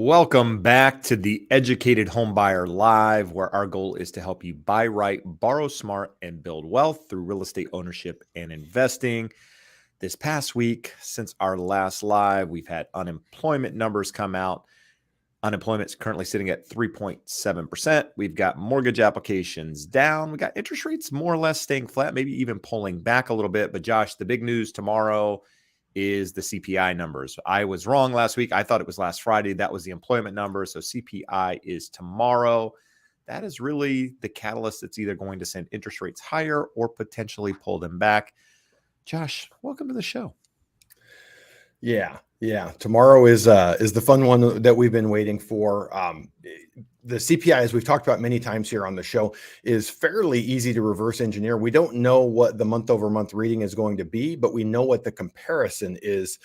Welcome back to the Educated Homebuyer Live, where our goal is to help you buy right, borrow smart, and build wealth through real estate ownership and investing. This past week, since our last live, we've had unemployment numbers come out. Unemployment's currently sitting at 3.7%. We've got mortgage applications down. We got interest rates more or less staying flat, maybe even pulling back a little bit. But Josh, the big news tomorrow is the CPI numbers. I was wrong last week. I thought it was last Friday. That was the employment number. So CPI is tomorrow. That is really the catalyst that's either going to send interest rates higher or potentially pull them back. Josh, welcome to the show. Yeah. Tomorrow is the fun one that we've been waiting for. The CPI, as we've talked about many times here on the show, is fairly easy to reverse engineer. We don't know what the month over month reading is going to be, but we know what the comparison is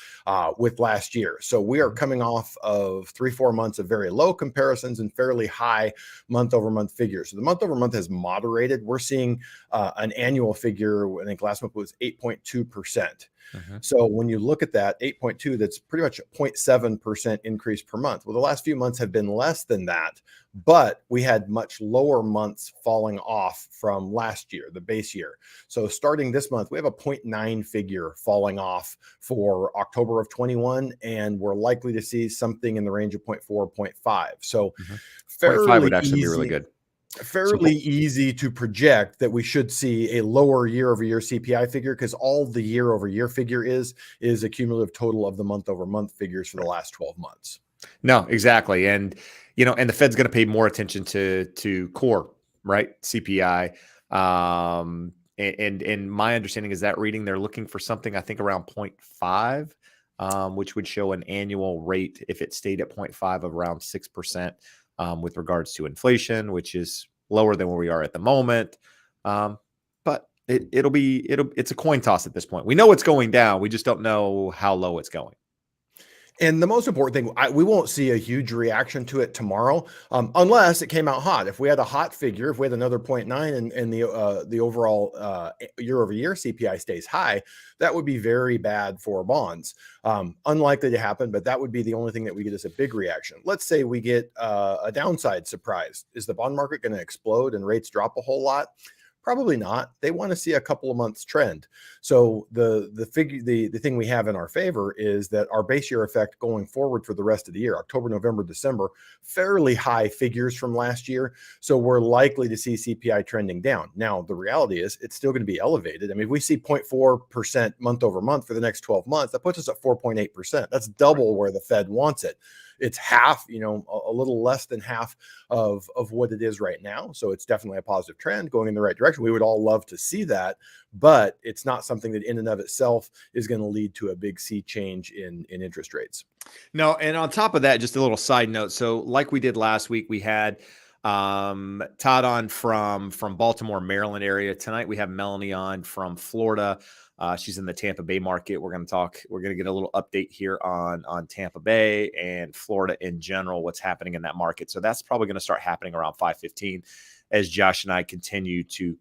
with last year. So we are coming off of 3-4 months of very low comparisons and fairly high month over month figures. So the month over month has moderated. We're seeing an annual figure. I think last month was 8.2%. So when you look at that 8.2, that's pretty much a 0.7% increase per month. Well, the last few months have been less than that, but we had much lower months falling off from last year, the base year. So starting this month, we have a 0.9 figure falling off for October of 21, and we're likely to see something in the range of 0.4, 0.5. So fairly 0.5 would actually easy. be really good. Fairly easy to project that we should see a lower year-over-year CPI figure, because all the year-over-year figure is a cumulative total of the month-over-month figures for the last 12 months. No, exactly. And, and the Fed's going to pay more attention to core, right? CPI. And my understanding is that reading, they're looking for something, I think, around 0.5, which would show an annual rate, if it stayed at 0.5, of around 6%. With regards to inflation, which is lower than where we are at the moment. But it's a coin toss at this point. We know it's going down. We just don't know how low it's going. And the most important thing, we won't see a huge reaction to it tomorrow, unless it came out hot. If we had a hot figure, if we had another 0.9 and the overall year-over-year CPI stays high, that would be very bad for bonds. Unlikely to happen, but that would be the only thing that we get as a big reaction. Let's say we get a downside surprise. Is the bond market going to explode and rates drop a whole lot? Probably not. They want to see a couple of months trend. So the thing we have in our favor is that our base year effect going forward for the rest of the year, October, November, December, fairly high figures from last year. So we're likely to see CPI trending down. Now, the reality is it's still going to be elevated. I mean, if we see 0.4% month over month for the next 12 months, that puts us at 4.8%. That's double where the Fed wants it. It's half, a little less than half of what it is right now. So it's definitely a positive trend going in the right direction. We would all love to see that, but it's not something that in and of itself is going to lead to a big sea change in interest rates. No, and on top of that, just a little side note. So like we did last week, we had Todd on from Baltimore, Maryland area. Tonight we have Melanie on from Florida. She's in the Tampa Bay market. We're going to get a little update here on Tampa Bay and Florida in general, what's happening in that market. So that's probably going to start happening around 5:15 as Josh and I continue to,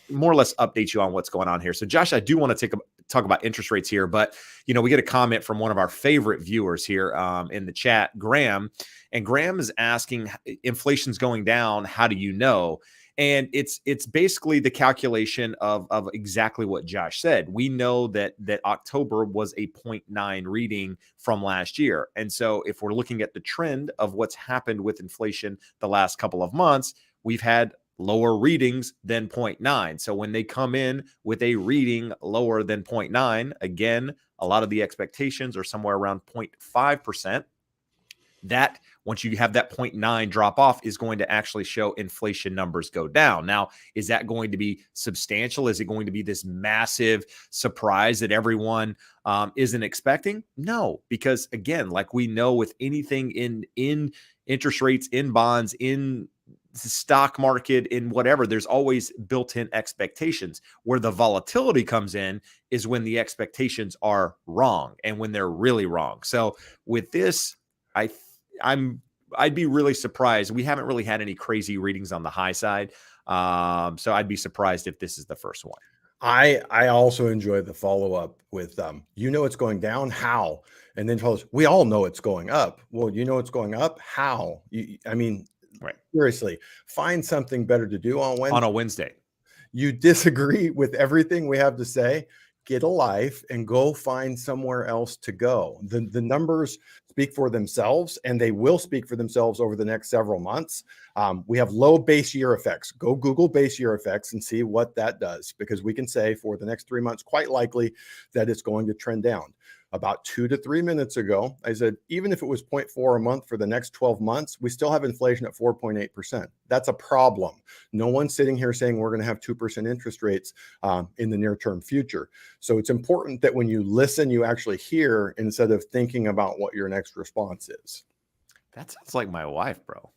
more or less update you on what's going on here. So Josh, I do want to talk about interest rates here, but we get a comment from one of our favorite viewers here in the chat, Graham, and Graham is asking, inflation's going down. How do you know? And it's basically the calculation of exactly what Josh said. We know that October was a 0.9 reading from last year. And so if we're looking at the trend of what's happened with inflation the last couple of months, we've had lower readings than 0.9. So when they come in with a reading lower than 0.9, again, a lot of the expectations are somewhere around 0.5%. That, once you have that 0.9 drop off, is going to actually show inflation numbers go down. Now, is that going to be substantial? Is it going to be this massive surprise that everyone isn't expecting? No, because again, like we know with anything in interest rates, in bonds, in the stock market, in whatever, there's always built-in expectations. Where the volatility comes in is when the expectations are wrong and when they're really wrong. So with this, I'd be really surprised. We haven't really had any crazy readings on the high side. So I'd be surprised if this is the first one. I also enjoy the follow-up with, it's going down, how? And then tell us, we all know it's going up. Well, it's going up, how? I mean, Right. seriously, find something better to do on On Wednesday. a Wednesday. You disagree with everything we have to say, get a life and go find somewhere else to go. The numbers speak for themselves, and they will speak for themselves over the next several months. We have low base year effects. Go Google base year effects and see what that does, because we can say for the next 3 months, quite likely that it's going to trend down. About 2 to 3 minutes ago, I said, even if it was 0.4 a month for the next 12 months, we still have inflation at 4.8%. That's a problem. No one's sitting here saying we're going to have 2% interest rates in the near term future. So it's important that when you listen, you actually hear instead of thinking about what your next response is. That sounds like my wife, bro.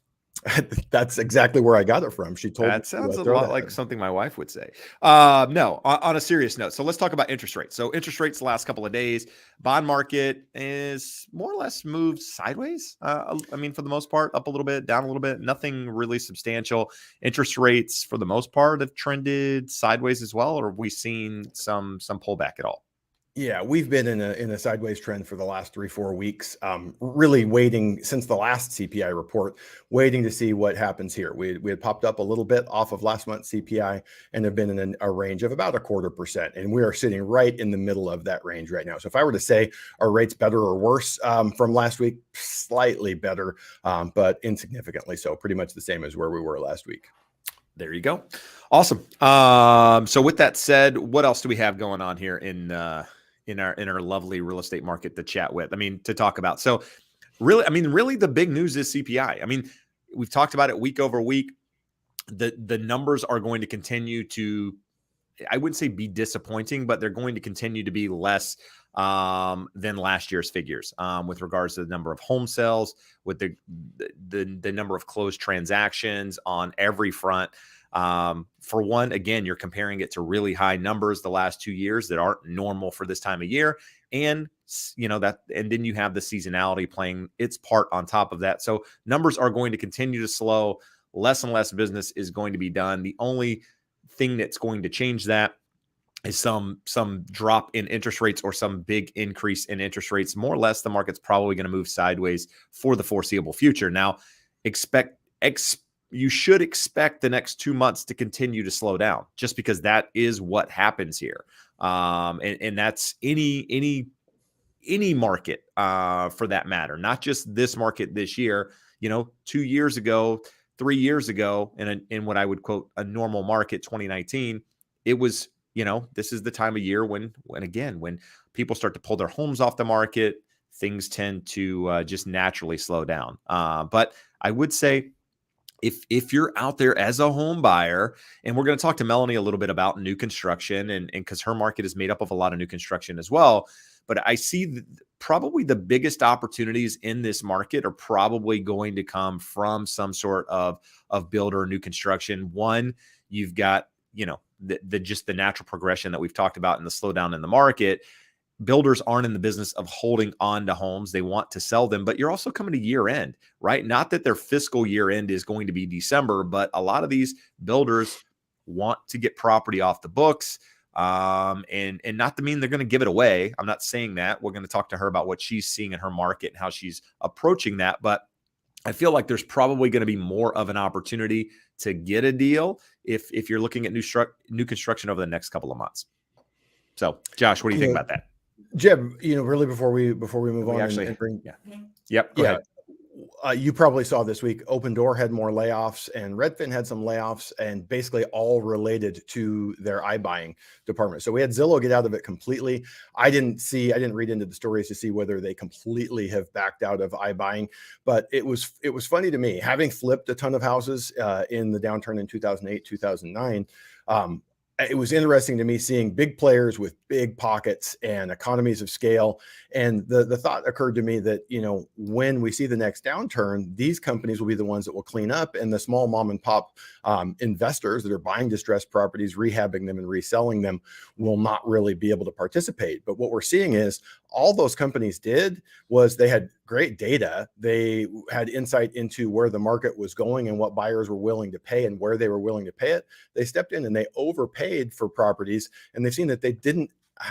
That's exactly where I got it from. She told me That sounds a throw lot that like in. something my wife would say. No, on a serious note. So let's talk about interest rates. So interest rates the last couple of days, bond market is more or less moved sideways. I mean, for the most part, up a little bit, down a little bit, nothing really substantial. Interest rates for the most part have trended sideways as well, or have we seen some pullback at all? Yeah, we've been in a sideways trend for the last 3-4 weeks. Really waiting since the last CPI report, waiting to see what happens here. We had popped up a little bit off of last month's CPI and have been in a range of about 0.25%, and we are sitting right in the middle of that range right now. So if I were to say, are rates better or worse from last week? Slightly better, but insignificantly so. Pretty much the same as where we were last week. There you go. Awesome. So with that said, what else do we have going on here in our lovely real estate market to chat with? I mean, to talk about. So really the big news is CPI. I mean, we've talked about it week over week. The numbers are going to continue to, I wouldn't say be disappointing, but they're going to continue to be less than last year's figures with regards to the number of home sales, with the number of closed transactions on every front. For one, again, you're comparing it to really high numbers the last 2 years that aren't normal for this time of year. And and then you have the seasonality playing its part on top of that. So numbers are going to continue to slow. Less and less business is going to be done. The only thing that's going to change that is some drop in interest rates or some big increase in interest rates. More or less, the market's probably going to move sideways for the foreseeable future. Now, you should expect the next 2 months to continue to slow down, just because that is what happens here. And that's any market for that matter, not just this market this year. 2 years ago, 3 years ago, in what I would quote a normal market, 2019, it was, this is the time of year when people start to pull their homes off the market, things tend to just naturally slow down. But I would say, if you're out there as a home buyer, and we're going to talk to Melanie a little bit about new construction, and because her market is made up of a lot of new construction as well. But I see probably the biggest opportunities in this market are probably going to come from some sort of builder new construction. One, you've got, just the natural progression that we've talked about in the slowdown in the market. Builders aren't in the business of holding on to homes. They want to sell them, but you're also coming to year end, right? Not that their fiscal year end is going to be December, but a lot of these builders want to get property off the books. And not to mean they're going to give it away. I'm not saying that. We're going to talk to her about what she's seeing in her market and how she's approaching that. But I feel like there's probably going to be more of an opportunity to get a deal if you're looking at new construction over the next couple of months. So, Josh, what do you think about that? Jeb, really before we move on actually, and bring, Yep. Go ahead. You probably saw this week, Open Door had more layoffs and Redfin had some layoffs, and basically all related to their iBuying department. So we had Zillow get out of it completely. I didn't read into the stories to see whether they completely have backed out of iBuying, but it was funny to me, having flipped a ton of houses in the downturn in 2008, 2009. It was interesting to me seeing big players with big pockets and economies of scale. And the thought occurred to me that, when we see the next downturn, these companies will be the ones that will clean up, and the small mom and pop investors that are buying distressed properties, rehabbing them and reselling them will not really be able to participate. But what we're seeing is all those companies did was they had great data. They had insight into where the market was going and what buyers were willing to pay and where they were willing to pay it. They stepped in and they overpaid for properties, and they've seen that they didn't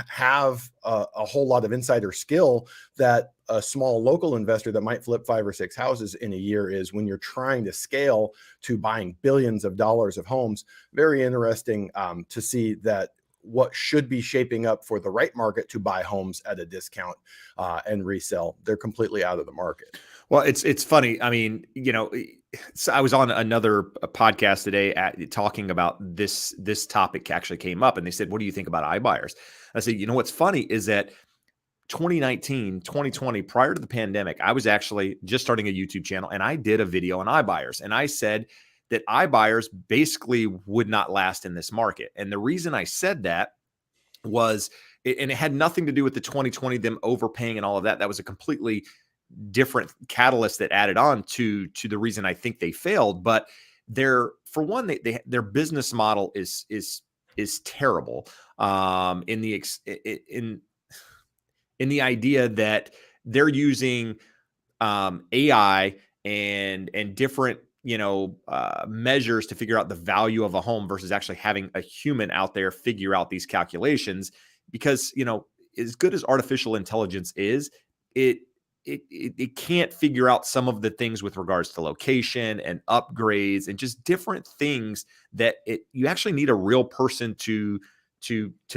have a whole lot of insider skill that a small local investor that might flip 5 or 6 houses in a year is when you're trying to scale to buying billions of dollars of homes. Very interesting to see that what should be shaping up for the right market to buy homes at a discount and resell, they're completely out of the market. Well, it's funny. I mean, so I was on another podcast today talking about this topic actually came up, and they said, "What do you think about iBuyers?" I said, what's funny is that 2019, 2020, prior to the pandemic, I was actually just starting a YouTube channel, and I did a video on iBuyers, and I said that iBuyers basically would not last in this market. And the reason I said that was, and it had nothing to do with the 2020, them overpaying and all of that. That was a completely different catalyst that added on to the reason I think they failed. But for one, their business model is terrible in the idea that they're using AI and different measures to figure out the value of a home versus actually having a human out there figure out these calculations. Because as good as artificial intelligence is, it can't figure out some of the things with regards to location and upgrades and just different things that you actually need a real person to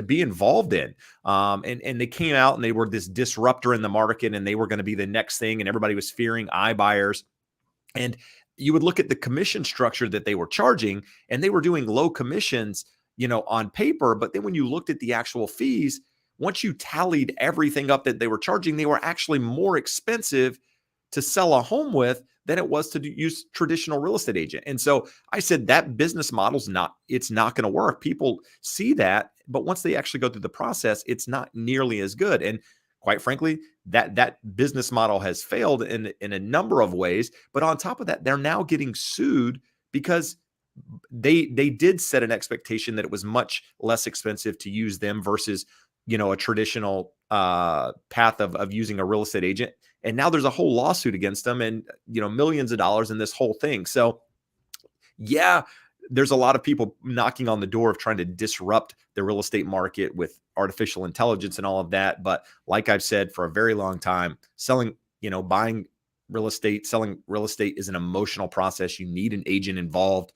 be involved in. And they came out and they were this disruptor in the market, and they were going to be the next thing, and everybody was fearing iBuyers. And you would look at the commission structure that they were charging, and they were doing low commissions, on paper. But then when you looked at the actual fees, once you tallied everything up that they were charging, they were actually more expensive to sell a home with than it was to use traditional real estate agent. And so I said that business model's not going to work. People see that, but once they actually go through the process, it's not nearly as good. And quite frankly, that business model has failed in a number of ways. But on top of that, they're now getting sued because they did set an expectation that it was much less expensive to use them versus a traditional path of using a real estate agent. And now there's a whole lawsuit against them, and millions of dollars in this whole thing. So yeah, there's a lot of people knocking on the door of trying to disrupt the real estate market with artificial intelligence and all of that. But like I've said for a very long time, buying real estate, selling real estate is an emotional process. You need an agent involved.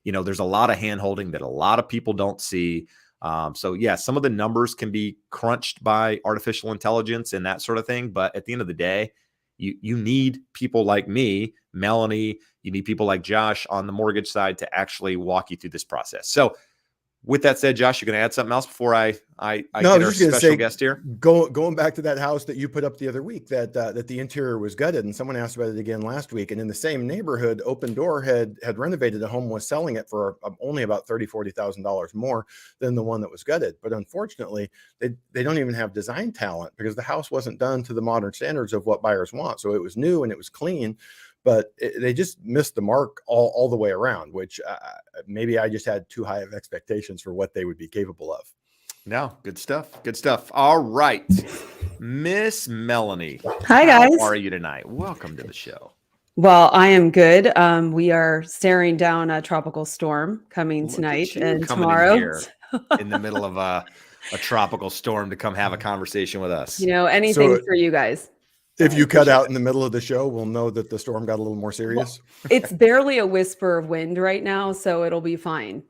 There's a lot of hand-holding that a lot of people don't see. So yeah, some of the numbers can be crunched by artificial intelligence and that sort of thing. But at the end of the day, you need people like me, Melanie, you need people like Josh on the mortgage side to actually walk you through this process. So with that said, Josh, you're going to add something else before I get our special guest here? Going back to that house that you put up the other week, that the interior was gutted, and someone asked about it again last week. And in the same neighborhood, Open Door had renovated a home, was selling it for only about $30,000-$40,000 more than the one that was gutted. But unfortunately, they don't even have design talent because the house wasn't done to the modern standards of what buyers want. So it was new and it was clean, but they just missed the mark all the way around, which maybe I just had too high of expectations for what they would be capable of. No, good stuff. Good stuff. All right. Miss Melanie. Hi, guys. How are you tonight? Welcome to the show. Well, I am good. We are staring down a tropical storm coming tonight and tomorrow. In here in the middle of a tropical storm to come have a conversation with us. Anything for you guys. If you cut out in the middle of the show, we'll know that the storm got a little more serious. Well, it's barely a whisper of wind right now, so it'll be fine.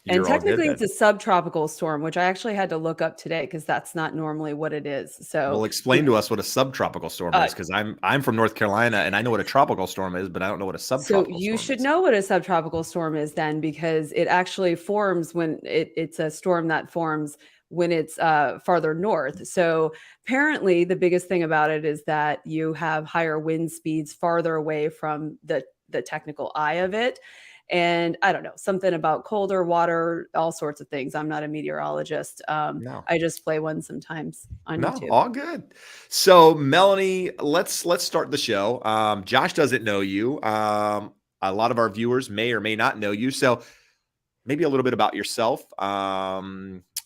And technically it's a subtropical storm, which I actually had to look up today because that's not normally what it is. So well, explain to us what a subtropical storm is, because I'm from North Carolina and I know what a tropical storm is, but I don't know what a subtropical storm is. So you should know what a subtropical storm is then, because it actually forms when it's a storm that forms when it's farther north. So apparently the biggest thing about it is that you have higher wind speeds farther away from the technical eye of it. And I don't know, something about colder water, all sorts of things. I'm not a meteorologist. No. I just play one sometimes on YouTube. All good. So Melanie, let's start the show. Josh doesn't know you. A lot of our viewers may or may not know you. So maybe a little bit about yourself,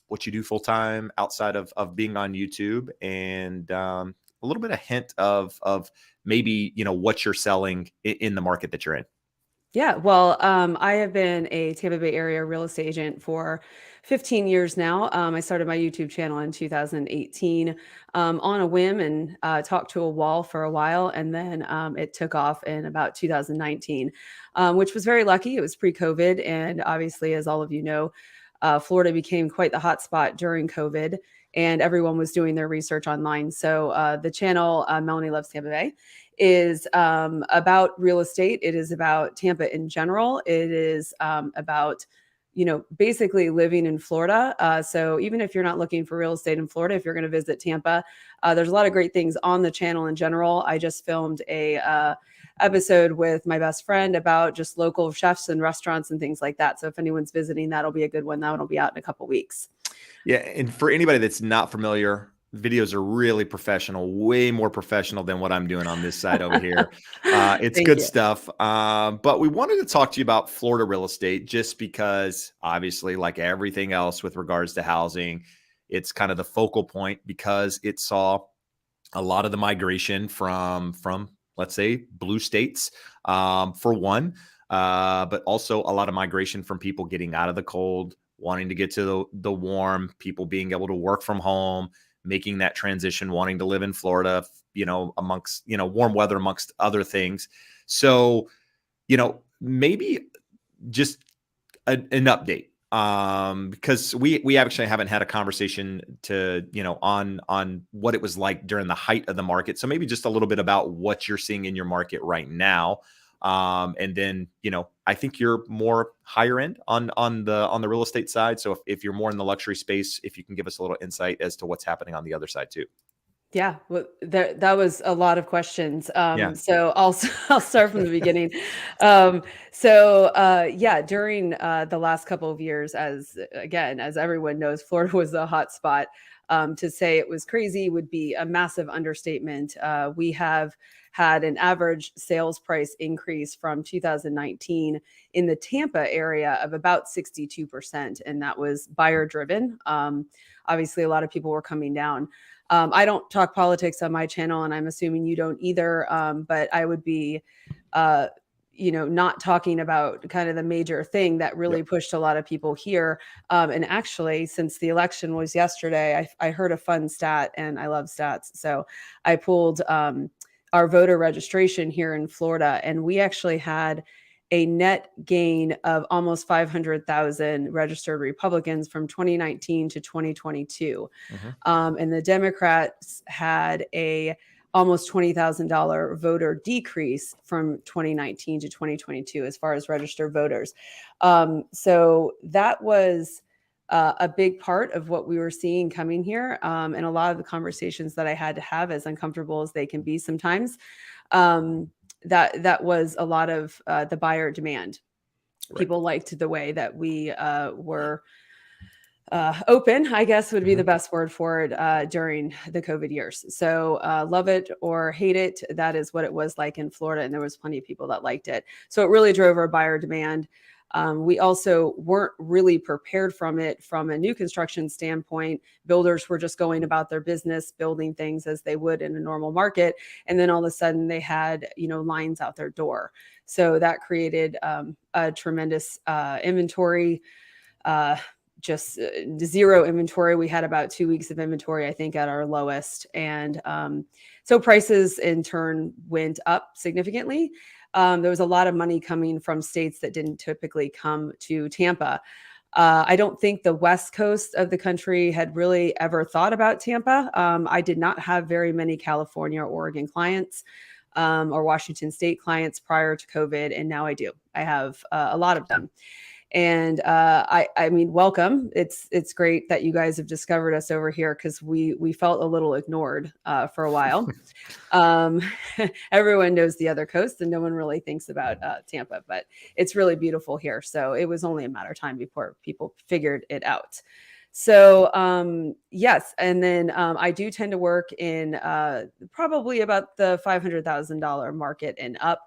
what you do full time outside of being on YouTube, and a little bit of hint of maybe, what you're selling in the market that you're in. Yeah, well, I have been a Tampa Bay area real estate agent for 15 years now. I started my YouTube channel in 2018 on a whim and talked to a wall for a while. And then it took off in about 2019, which was very lucky. It was pre-COVID. And obviously, as all of you know, Florida became quite the hotspot during COVID, and everyone was doing their research online. So the channel, Melanie Loves Tampa Bay, is about real estate. It is about Tampa in general. It is about, basically living in Florida. So even if you're not looking for real estate in Florida, if you're going to visit Tampa, there's a lot of great things on the channel in general. I just filmed a episode with my best friend about just local chefs and restaurants and things like that. So if anyone's visiting, that'll be a good one. That'll be out in a couple weeks. Yeah. And for anybody that's not familiar, videos are really professional, way more professional than what I'm doing on this side over here. It's Thank good you. stuff. But we wanted to talk to you about Florida real estate just because obviously, like everything else with regards to housing, it's kind of the focal point because it saw a lot of the migration from let's say blue states, for one, but also a lot of migration from people getting out of the cold, wanting to get to the warm, people being able to work from home, making that transition, wanting to live in Florida, amongst, warm weather, amongst other things. So, maybe just an update, because we actually haven't had a conversation on what it was like during the height of the market. So maybe just a little bit about what you're seeing in your market right now. And then, I think you're more higher end on the real estate side. So if you're more in the luxury space, if you can give us a little insight as to what's happening on the other side too. Yeah, well, that was a lot of questions. Yeah. So I'll start from the beginning. Yeah, during the last couple of years, as everyone knows, Florida was a hot spot. To say it was crazy would be a massive understatement. We have had an average sales price increase from 2019 in the Tampa area of about 62%, and that was buyer driven. Obviously, a lot of people were coming down. I don't talk politics on my channel, and I'm assuming you don't either. But I would be, not talking about kind of the major thing that really Yep. pushed a lot of people here. And actually, since the election was yesterday, I heard a fun stat, and I love stats. So I pulled our voter registration here in Florida, and we actually had a net gain of almost 500,000 registered Republicans from 2019 to 2022. And the Democrats had a almost $20,000 voter decrease from 2019 to 2022 as far as registered voters. So that was a big part of what we were seeing coming here. And a lot of the conversations that I had to have, as uncomfortable as they can be sometimes, that was a lot of the buyer demand. Right. People liked the way that we were open, I guess would be the best word for it, during the COVID years. So love it or hate it, that is what it was like in Florida. And there was plenty of people that liked it. So it really drove our buyer demand. We also weren't really prepared from it from a new construction standpoint. Builders were just going about their business, building things as they would in a normal market. And then all of a sudden they had, lines out their door. So that created a tremendous inventory, just zero inventory. We had about 2 weeks of inventory, I think, at our lowest. And so prices in turn went up significantly. There was a lot of money coming from states that didn't typically come to Tampa. I don't think the West Coast of the country had really ever thought about Tampa. I did not have very many California or Oregon clients or Washington State clients prior to COVID, and now I do. I have a lot of them. And I mean, welcome. It's great that you guys have discovered us over here, because we felt a little ignored for a while. Everyone knows the other coast, and no one really thinks about Tampa, but it's really beautiful here. So it was only a matter of time before people figured it out. So yes, and then I do tend to work in probably about the $500,000 market and up.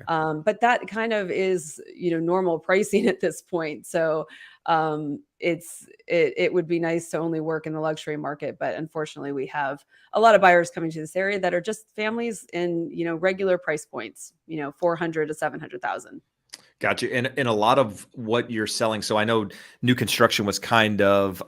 But that kind of is, normal pricing at this point. So It would be nice to only work in the luxury market, but unfortunately we have a lot of buyers coming to this area that are just families in, regular price points, 400 to 700,000. Gotcha. And a lot of what you're selling. So I know new construction was kind of,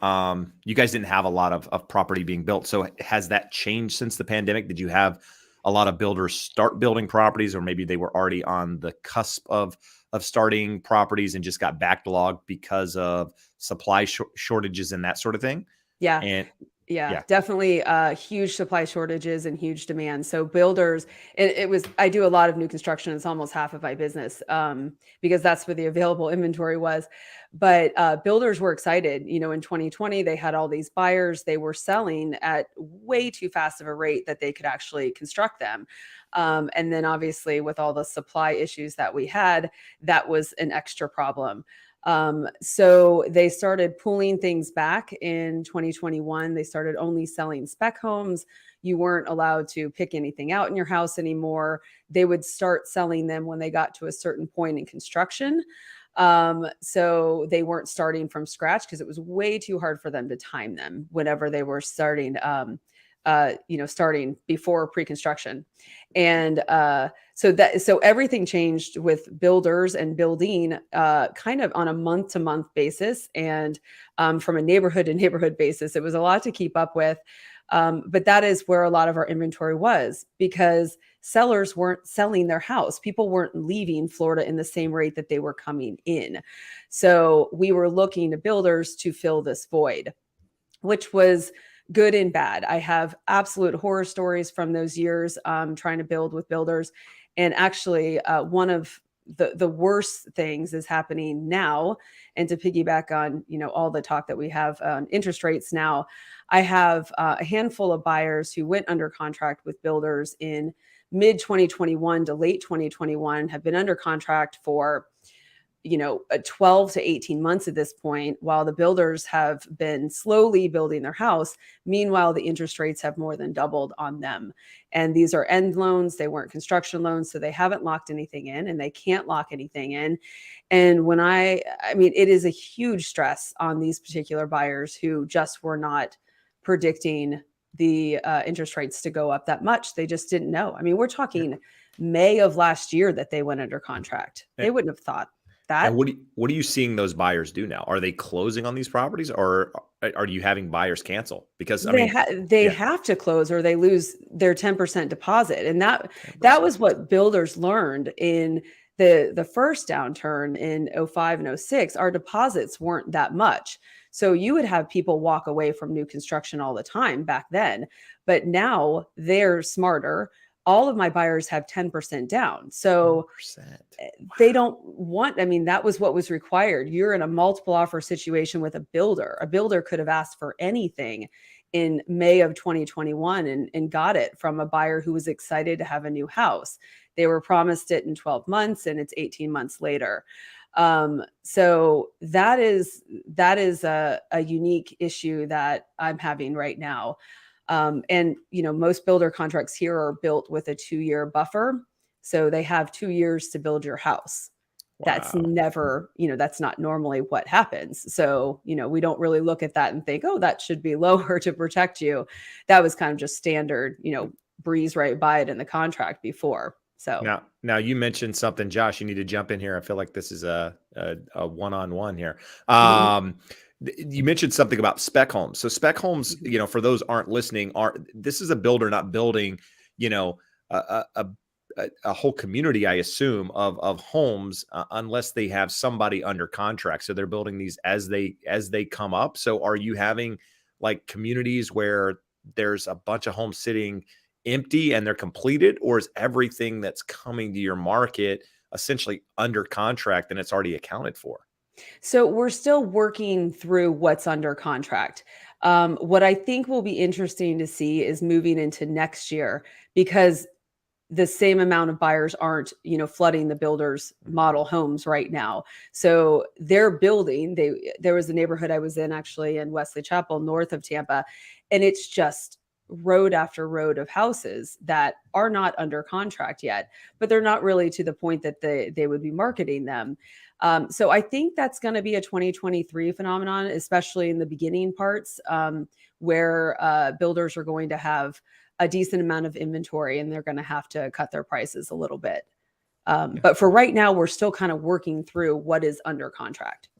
you guys didn't have a lot of property being built. So has that changed since the pandemic? Did you have a lot of builders start building properties, or maybe they were already on the cusp of starting properties and just got backlogged because of supply shortages and that sort of thing? Yeah. And Yeah, yeah, definitely huge supply shortages and huge demand. So builders, I do a lot of new construction. It's almost half of my business because that's where the available inventory was. But builders were excited. In 2020, they had all these buyers. They were selling at way too fast of a rate that they could actually construct them. And then obviously with all the supply issues that we had, that was an extra problem. So they started pulling things back in 2021. They started only selling spec homes. You weren't allowed to pick anything out in your house anymore. They would start selling them when they got to a certain point in construction. So they weren't starting from scratch because it was way too hard for them to time them whenever they were starting, starting before pre-construction. And, so everything changed with builders and building kind of on a month to month basis. And from a neighborhood to neighborhood basis, it was a lot to keep up with. But that is where a lot of our inventory was, because sellers weren't selling their house. People weren't leaving Florida in the same rate that they were coming in. So we were looking to builders to fill this void, which was good and bad. I have absolute horror stories from those years trying to build with builders. And actually, one of the worst things is happening now. And to piggyback on, all the talk that we have on interest rates now, I have a handful of buyers who went under contract with builders in mid 2021 to late 2021, have been under contract for 12 to 18 months at this point, while the builders have been slowly building their house. Meanwhile, the interest rates have more than doubled on them. And these are end loans. They weren't construction loans. So they haven't locked anything in, and they can't lock anything in. And when I mean, it is a huge stress on these particular buyers who just were not predicting the interest rates to go up that much. They just didn't know. I mean, we're talking May of last year that they went under contract. They wouldn't have thought that. and what are you seeing those buyers do now? Are they closing on these properties, or are you having buyers cancel? Because I mean, they yeah, have to close or they lose their 10% deposit. And that 10%. was what builders learned in the first downturn in 05 and 06. Our deposits weren't that much. So you would have people walk away from new construction all the time back then. But now they're smarter. All of my buyers have 10% down. So 10%. they don't want, I mean, that was what was required. You're in a multiple offer situation with a builder. A builder could have asked for anything in May of 2021 and got it from a buyer who was excited to have a new house. They were promised it in 12 months and it's 18 months later. So that is a unique issue that I'm having right now. And most builder contracts here are built with a 2-year buffer. So they have 2 years to build your house. That's Wow. never, that's not normally what happens. So, we don't really look at that and think, oh, that should be lower to protect you. That was kind of just standard, breeze right by it in the contract before. So Now you mentioned something, Josh. You need to jump in here. I feel like this is a one-on-one here. mhm, You mentioned something about spec homes. So spec homes, mhm. for those aren't listening, this is a builder not building, a, a, a whole community, I assume, of homes unless they have somebody under contract. So they're building these as they come up. So are you having like communities where there's a bunch of homes sitting empty and they're completed, or is everything that's coming to your market essentially under contract and it's already accounted for? So we're still working through what's under contract. What I think will be interesting to see is moving into next year, because the same amount of buyers aren't, flooding the builders model homes right now. So they're building. There was a neighborhood I was in actually in Wesley Chapel, north of Tampa, and it's just road after road of houses that are not under contract yet, but they're not really to the point that they would be marketing them. So I think that's going to be a 2023 phenomenon, especially in the beginning parts, where builders are going to have a decent amount of inventory and they're going to have to cut their prices a little bit. But for right now, we're still kind of working through what is under contract.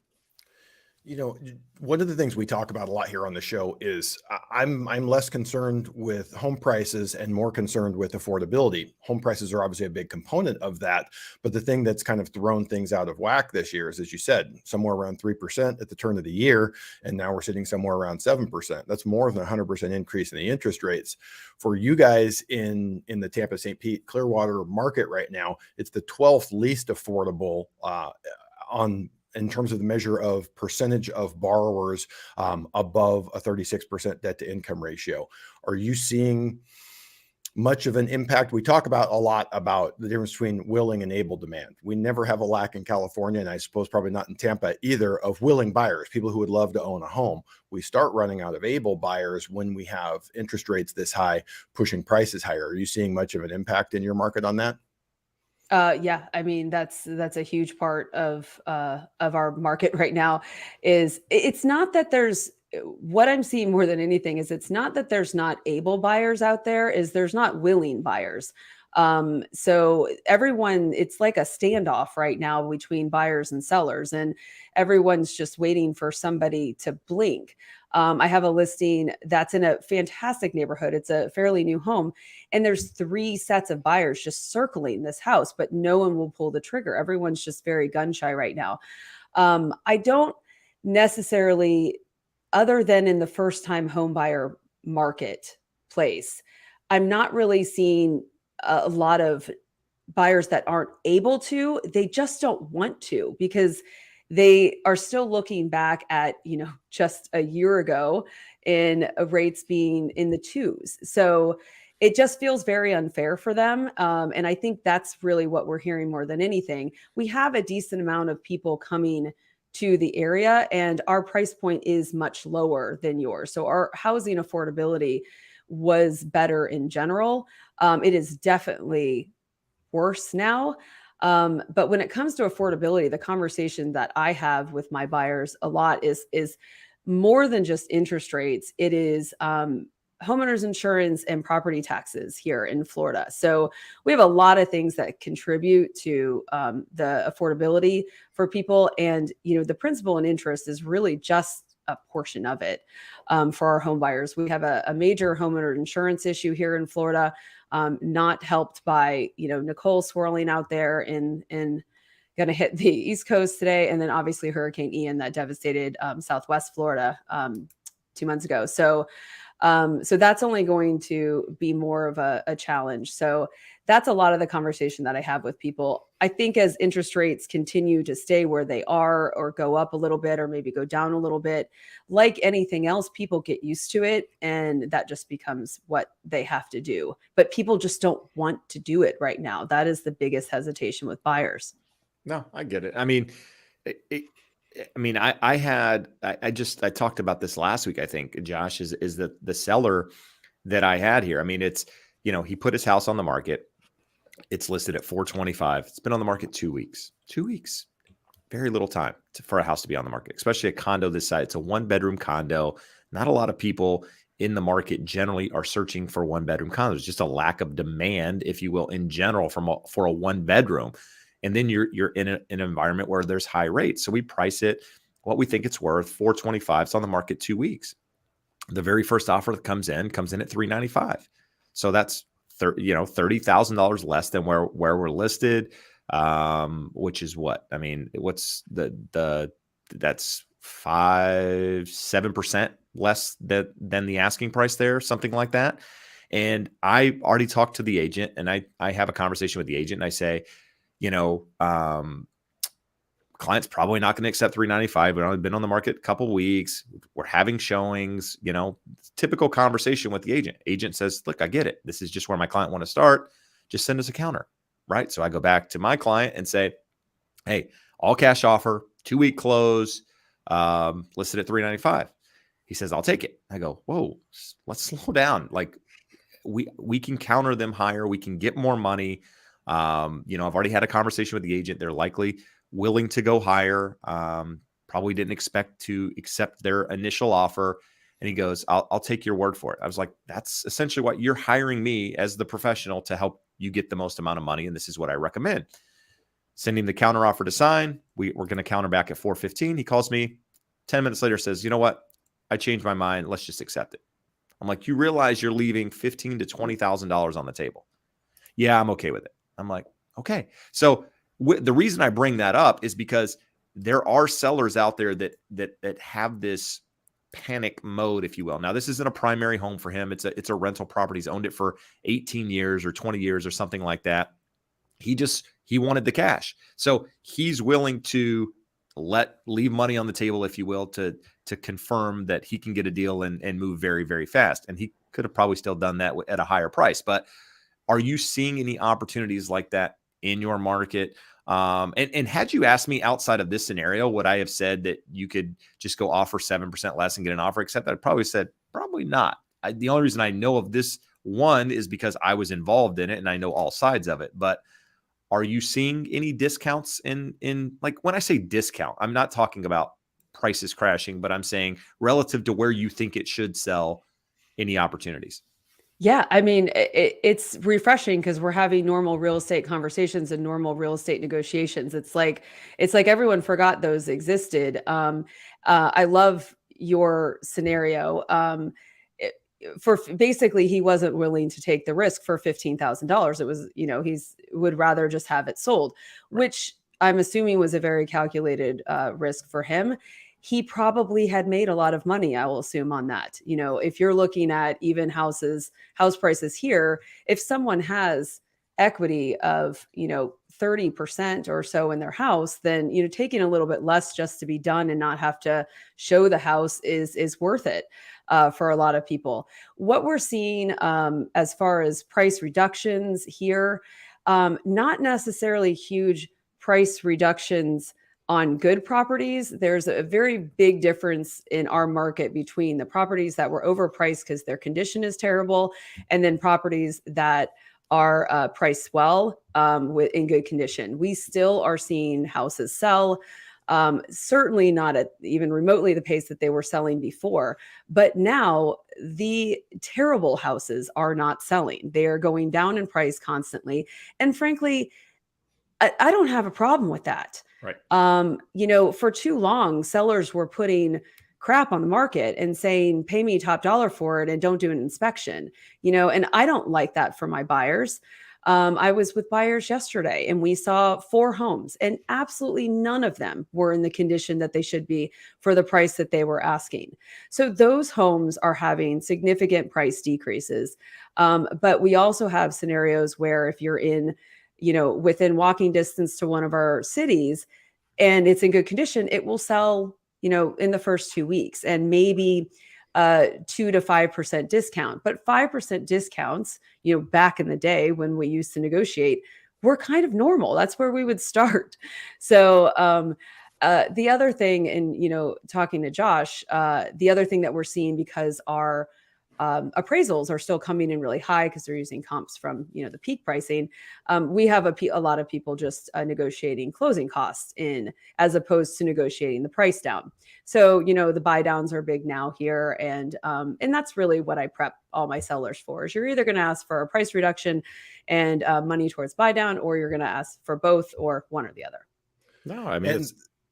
You know, one of the things we talk about a lot here on the show is I'm less concerned with home prices and more concerned with affordability. Home prices are obviously a big component of that, but the thing that's kind of thrown things out of whack this year is, as you said, somewhere around 3% at the turn of the year, and now we're sitting somewhere around 7%. That's more than 100% increase in the interest rates. For you guys in the Tampa, St. Pete, Clearwater market right now, it's the 12th least affordable in terms of the measure of percentage of borrowers above a 36% debt to income ratio. Are you seeing much of an impact? We talk about a lot about the difference between willing and able demand. We never have a lack in California, and I suppose probably not in Tampa either, of willing buyers, people who would love to own a home. We start running out of able buyers when we have interest rates this high, pushing prices higher. Are you seeing much of an impact in your market on that? Yeah, I mean that's a huge part of our market right now. It's not that there's what I'm seeing more than anything is it's not that there's not able buyers out there, is there's not willing buyers. So everyone, it's like a standoff right now between buyers and sellers, and everyone's just waiting for somebody to blink. I have a listing that's in a fantastic neighborhood. It's a fairly new home, and there's 3 sets of buyers just circling this house, but no one will pull the trigger. Everyone's just very gun shy right now. I don't necessarily, other than in the first time home buyer marketplace, I'm not really seeing a lot of buyers that aren't able to. They just don't want to because they are still looking back at, just a year ago in rates being in the 2s. So it just feels very unfair for them. And I think that's really what we're hearing more than anything. We have a decent amount of people coming to the area, and our price point is much lower than yours. So our housing affordability was better in general. It is definitely worse now. But when it comes to affordability, the conversation that I have with my buyers a lot is more than just interest rates. It is homeowners insurance and property taxes here in Florida. So we have a lot of things that contribute to the affordability for people. And, the principal and interest is really just a portion of it for our home buyers. We have a major homeowner insurance issue here in Florida, not helped by, Nicole swirling out there and going to hit the East Coast today. And then obviously Hurricane Ian that devastated Southwest Florida 2 months ago. So that's only going to be more of a challenge. So that's a lot of the conversation that I have with people. I think as interest rates continue to stay where they are or go up a little bit or maybe go down a little bit, like anything else, people get used to it and that just becomes what they have to do. But people just don't want to do it right now. That is the biggest hesitation with buyers. No, I get it. I mean, I talked about this last week, I think, Josh, is the seller that I had here. I mean, it's, he put his house on the market. It's listed at 425. It's been on the market 2 weeks. 2 weeks. Very little time for a house to be on the market, especially a condo this size. It's a 1-bedroom condo. Not a lot of people in the market generally are searching for 1-bedroom condos. Just a lack of demand, if you will, in general for a 1-bedroom. And then you're in an environment where there's high rates. So we price it what we think it's worth, 425. It's on the market 2 weeks. The very first offer that comes in at $395. So that's $30,000 less than where we're listed, which is what? I mean, what's that's 5-7% less than the asking price there, something like that. And I already talked to the agent, and I have a conversation with the agent, and I say, client's probably not going to accept $395. We've only been on the market a couple of weeks. We're having showings, typical conversation with the agent. Agent says, look, I get it. This is just where my client want to start. Just send us a counter, right? So I go back to my client and say, hey, all cash offer, 2-week close, listed at $395. He says, I'll take it. I go, whoa, let's slow down. Like we can counter them higher. We can get more money. You know, I've already had a conversation with the agent. They're likely willing to go higher. Probably didn't expect to accept their initial offer. And he goes, I'll take your word for it. I was like, that's essentially what you're hiring me as the professional to help you get the most amount of money. And this is what I recommend. Send him the counter offer to sign. We're going to counter back at 415. He calls me 10 minutes later, says, you know what? I changed my mind. Let's just accept it. I'm like, you realize you're leaving $15,000 to $20,000 on the table. Yeah, I'm okay with it. I'm like, okay. So the reason I bring that up is because there are sellers out there that have this panic mode, if you will. Now, this isn't a primary home for him. It's a rental property. He's owned it for 18 years or 20 years or something like that. He wanted the cash. So he's willing to leave money on the table, if you will, to confirm that he can get a deal and move very, very fast. And he could have probably still done that at a higher price. But are you seeing any opportunities like that in your market? And had you asked me outside of this scenario, would I have said that you could just go offer 7% less and get an offer? Except I'd probably said, probably not. The only reason I know of this one is because I was involved in it and I know all sides of it. But are you seeing any discounts in like, when I say discount, I'm not talking about prices crashing, but I'm saying relative to where you think it should sell, any opportunities? Yeah, I mean, it's refreshing because we're having normal real estate conversations and normal real estate negotiations. It's like everyone forgot those existed. I love your scenario. For basically, he wasn't willing to take the risk for $15,000. It was, he's would rather just have it sold, Right. which I'm assuming was a very calculated risk for him. He probably had made a lot of money, I will assume, on that. If you're looking at even house prices here, if someone has equity of, 30% or so in their house, then, taking a little bit less just to be done and not have to show the house is worth it for a lot of people. What we're seeing as far as price reductions here, not necessarily huge price reductions on good properties. There's a very big difference in our market between the properties that were overpriced because their condition is terrible, and then properties that are priced well in good condition. We still are seeing houses sell. Certainly not at even remotely the pace that they were selling before. But now the terrible houses are not selling. They are going down in price constantly. And frankly, I don't have a problem with that. Right. For too long, sellers were putting crap on the market and saying, pay me top dollar for it and don't do an inspection, and I don't like that for my buyers. I was with buyers yesterday and we saw 4 homes and absolutely none of them were in the condition that they should be for the price that they were asking. So those homes are having significant price decreases. But we also have scenarios where if you're within walking distance to one of our cities and it's in good condition, it will sell, in the first 2 weeks and maybe 2 to 5% discount. But 5% discounts, back in the day when we used to negotiate, were kind of normal. That's where we would start. So the other thing, and talking to Josh, the other thing that we're seeing, because our appraisals are still coming in really high because they're using comps from the peak pricing. We have a lot of people just negotiating closing costs in as opposed to negotiating the price down. So the buy downs are big now here, and that's really what I prep all my sellers for. Is you're either going to ask for a price reduction and money towards buy down, or you're going to ask for both or one or the other. No, I mean,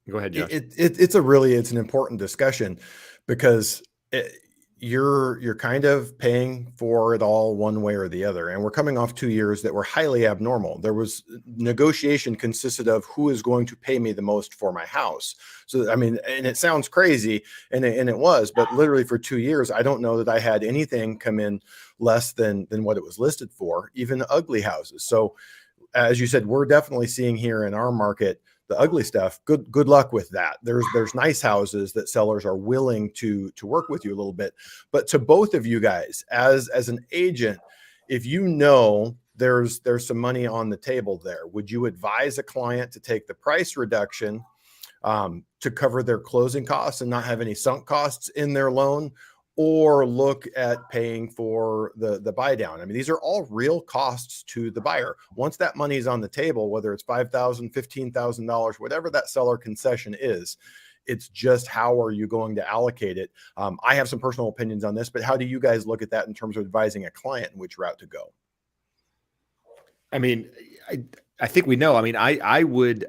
go ahead, Josh. It's an important discussion because you're kind of paying for it all one way or the other. And we're coming off 2 years that were highly abnormal. There was negotiation consisted of who is going to pay me the most for my house. So, I mean, and it sounds crazy and it was, but literally for 2 years, I don't know that I had anything come in less than what it was listed for, even ugly houses. So as you said, we're definitely seeing here in our market, the ugly stuff. Good luck with that. There's nice houses that sellers are willing to work with you a little bit. But to both of you guys, as an agent, if there's some money on the table there, would you advise a client to take the price reduction to cover their closing costs and not have any sunk costs in their loan, or look at paying for the buy down. I mean, these are all real costs to the buyer. Once that money is on the table, whether it's $5,000, $15,000, whatever that seller concession is, it's just how are you going to allocate it? I have some personal opinions on this, but how do you guys look at that in terms of advising a client in which route to go? I mean, I think we know. I mean, I would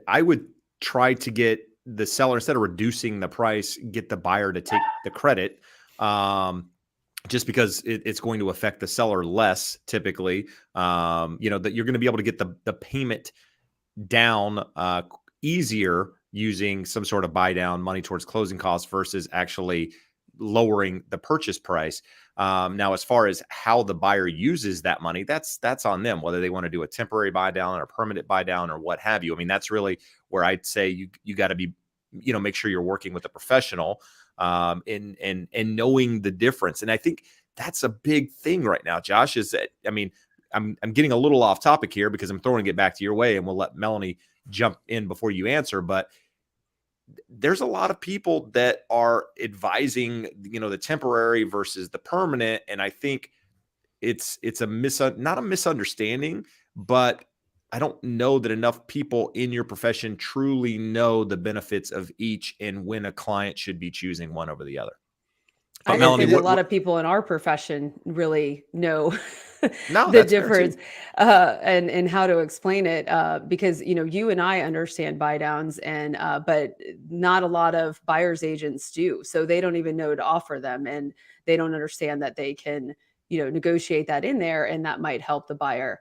try to get the seller, instead of reducing the price, get the buyer to take the credit. Just because it's going to affect the seller less typically, that you're going to be able to get the payment down easier using some sort of buy down money towards closing costs versus actually lowering the purchase price. Now, as far as how the buyer uses that money, that's on them, whether they want to do a temporary buy down or a permanent buy down or what have you. I mean, that's really where I'd say you got to be, make sure you're working with a professional and knowing the difference. And I think that's a big thing right now, Josh, is that, I mean, I'm getting a little off topic here because I'm throwing it back to your way, and we'll let Melanie jump in before you answer. But there's a lot of people that are advising, the temporary versus the permanent. And I think it's not a misunderstanding, but I don't know that enough people in your profession truly know the benefits of each and when a client should be choosing one over the other. But I don't Melanie, think a lot of people in our profession really know No, the that's fair too. difference and how to explain it, because you and I understand buy downs, and but not a lot of buyers agents do, so they don't even know to offer them, and they don't understand that they can negotiate that in there, and that might help the buyer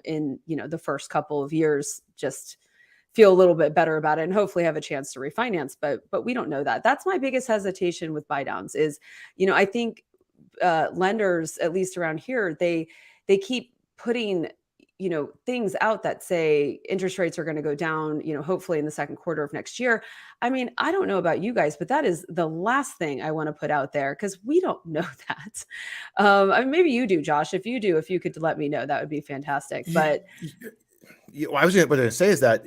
in the first couple of years just feel a little bit better about it and hopefully have a chance to refinance. But we don't know that. That's my biggest hesitation with buy downs is, I think lenders, at least around here, they keep putting, things out that say interest rates are going to go down, hopefully in the second quarter of next year. I mean, I don't know about you guys, but that is the last thing I want to put out there because we don't know that. I mean, maybe you do, Josh. If you do, if you could let me know, that would be fantastic. But what I was going to say is that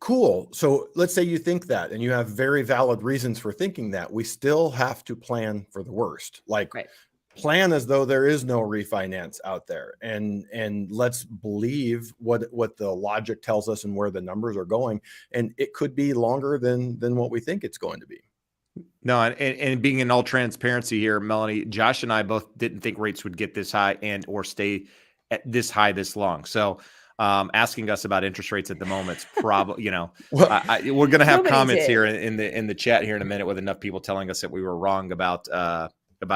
cool. So let's say you think that, and you have very valid reasons for thinking that. We still have to plan for the worst. Like, right. Plan as though there is no refinance out there, and let's believe what the logic tells us and where the numbers are going. And it could be longer than what we think it's going to be. No, and being in all transparency here, Melanie, Josh and I both didn't think rates would get this high and or stay at this high this long. So asking us about interest rates at the moment is probably, we're going to have comments here in the chat here in a minute with enough people telling us that we were wrong about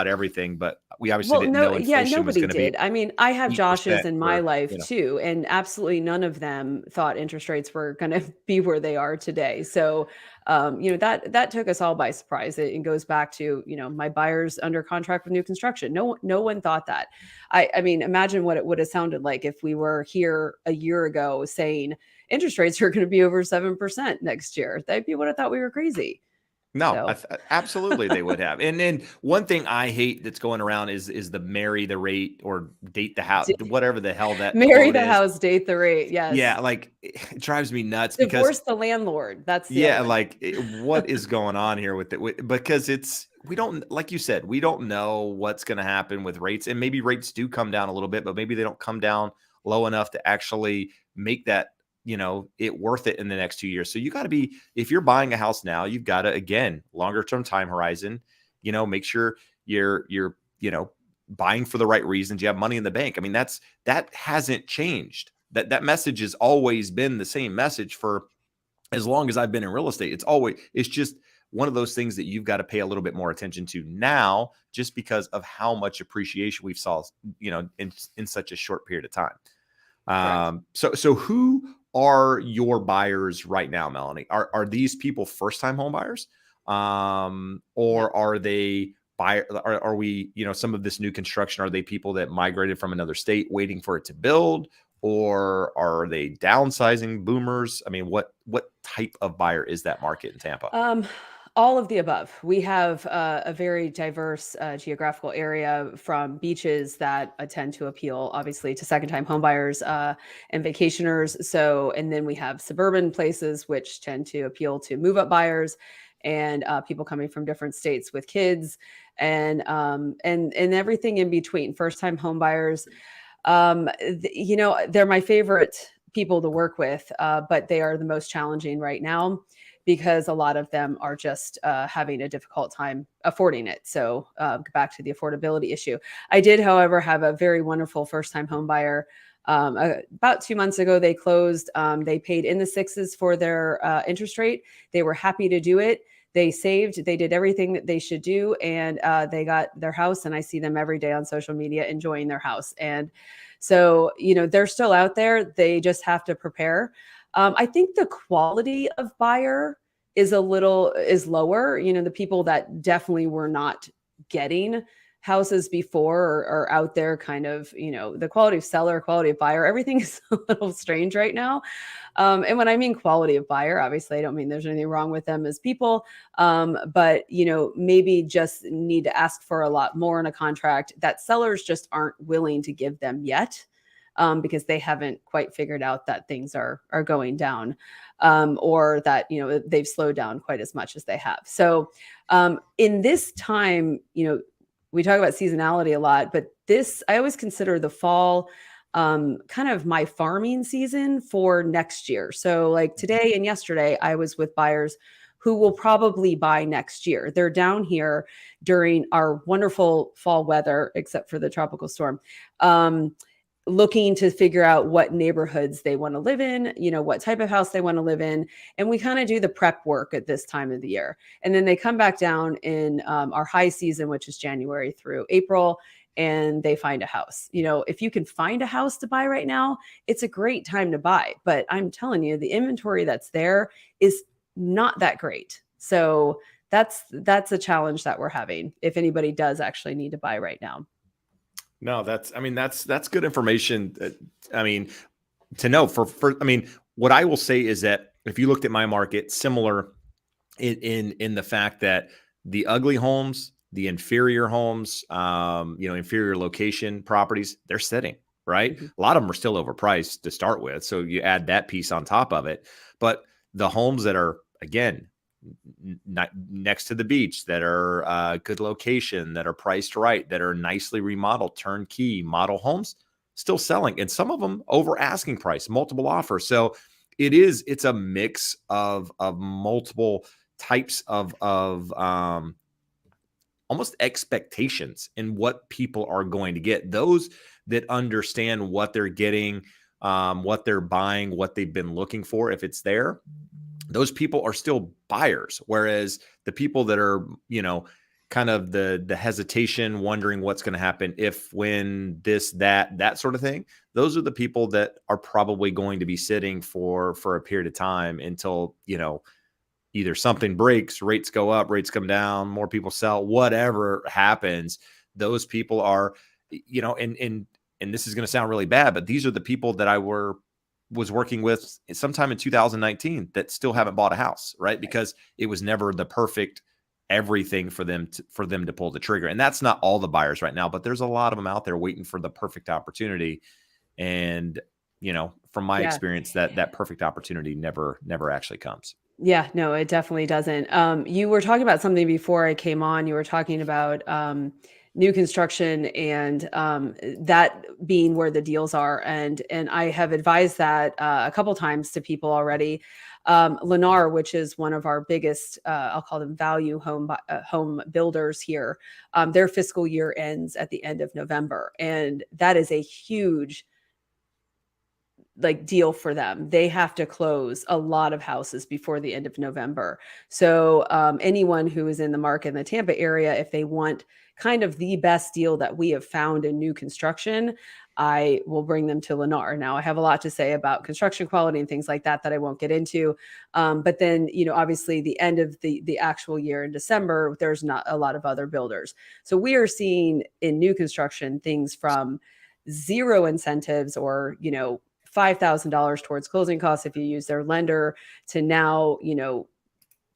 everything, but we obviously didn't know inflation was going to be. I mean, I have Joshes in my life too, and absolutely none of them thought interest rates were going to be where they are today. So, that took us all by surprise. It goes back to, my buyers under contract with new construction. No one thought that. I mean, imagine what it would have sounded like if we were here a year ago saying interest rates are going to be over 7% next year. People would have thought we were crazy. No, absolutely they would have. And then one thing I hate that's going around is the marry the rate or date the house, whatever the hell that marry the house, date the rate. Yes. Yeah, like it drives me nuts. Divorce the landlord. That's what is going on here with it? Because we don't, like you said, we don't know what's going to happen with rates, and maybe rates do come down a little bit, but maybe they don't come down low enough to actually make that it worth it in the next 2 years. So you got to be, if you're buying a house now, you've got to, again, longer term time horizon, make sure you're buying for the right reasons. You have money in the bank. I mean, that hasn't changed. That message has always been the same message for as long as I've been in real estate. It's just one of those things that you've got to pay a little bit more attention to now, just because of how much appreciation we've saw, in such a short period of time. So who are your buyers right now, Melanie? Are these people first-time home buyers? Or are they are we, some of this new construction, are they people that migrated from another state waiting for it to build? Or are they downsizing boomers? I mean, what type of buyer is that market in Tampa? All of the above. We have a very diverse geographical area, from beaches that tend to appeal, obviously, to second-time homebuyers and vacationers. So, and then we have suburban places which tend to appeal to move-up buyers and people coming from different states with kids, and everything in between. First-time homebuyers, they're my favorite people to work with, but they are the most challenging right now, because a lot of them are just having a difficult time affording it. So back to the affordability issue. I did, however, have a very wonderful first-time home buyer. About 2 months ago, they closed. They paid in the sixes for their interest rate. They were happy to do it. They saved. They did everything that they should do, and they got their house. And I see them every day on social media enjoying their house. And so, they're still out there. They just have to prepare. I think the quality of buyer is lower. The people that definitely were not getting houses before are out there kind of, the quality of seller, quality of buyer, everything is a little strange right now. And when I mean quality of buyer, obviously I don't mean there's anything wrong with them as people, but maybe just need to ask for a lot more in a contract that sellers just aren't willing to give them yet. Because they haven't quite figured out that things are going down, or that they've slowed down quite as much as they have. So in this time, we talk about seasonality a lot, but I always consider the fall kind of my farming season for next year. So like today and yesterday, I was with buyers who will probably buy next year. They're down here during our wonderful fall weather, except for the tropical storm. Looking to figure out what neighborhoods they want to live in, what type of house they want to live in. And we kind of do the prep work at this time of the year. And then they come back down in our high season, which is January through April, and they find a house. If you can find a house to buy right now, it's a great time to buy. But I'm telling you, the inventory that's there is not that great. So that's a challenge that we're having if anybody does actually need to buy right now. No, that's good information. To know what I will say is that if you looked at my market, similar in the fact that the ugly homes, the inferior homes, inferior location properties, they're sitting, right? Mm-hmm. A lot of them are still overpriced to start with. So you add that piece on top of it. But the homes that are, again, next to the beach, that are good location, that are priced right, that are nicely remodeled, turnkey model homes, still selling, and some of them over asking price, multiple offers. So it's a mix of multiple types of almost expectations in what people are going to get. Those that understand what they're getting, what they're buying, what they've been looking for, if it's there, those people are still buyers. Whereas the people that are, kind of the hesitation, wondering what's going to happen if, when, this, that sort of thing, those are the people that are probably going to be sitting for a period of time until, either something breaks, rates go up, rates come down, more people sell, whatever happens. Those people are, and this is going to sound really bad, but these are the people that I was working with sometime in 2019 that still haven't bought a house, right? Because it was never the perfect everything for them to pull the trigger. And that's not all the buyers right now, but there's a lot of them out there waiting for the perfect opportunity. And, from my experience, that perfect opportunity never actually comes. Yeah, no, it definitely doesn't. You were talking about something before I came on. You were talking about new construction and that being where the deals are. And I have advised that a couple times to people already. Lennar, which is one of our biggest, I'll call them value home builders here, their fiscal year ends at the end of November. And that is a huge deal for them. They have to close a lot of houses before the end of November. So anyone who is in the market in the Tampa area, if they want kind of the best deal that we have found in new construction, I will bring them to Lennar. Now, I have a lot to say about construction quality and things like that I won't get into. But then, obviously the end of the actual year in December, there's not a lot of other builders. So we are seeing in new construction things from zero incentives or, $5,000 towards closing costs if you use their lender, to now,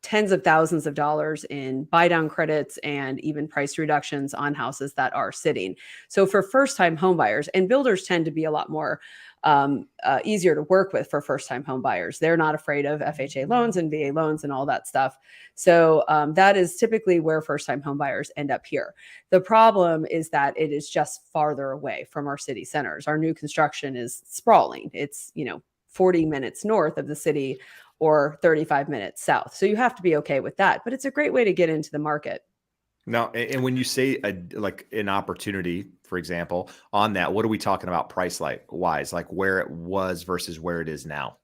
tens of thousands of dollars in buy down credits and even price reductions on houses that are sitting. So for first time home buyers, and builders tend to be a lot more easier to work with for first time home buyers. They're not afraid of FHA loans and VA loans and all that stuff. So that is typically where first time home buyers end up here. The problem is that it is just farther away from our city centers. Our new construction is sprawling. It's, 40 minutes north of the city or 35 minutes south. So you have to be okay with that, but it's a great way to get into the market. Now, and when you say like an opportunity, for example, on that, what are we talking about wise, like where it was versus where it is now?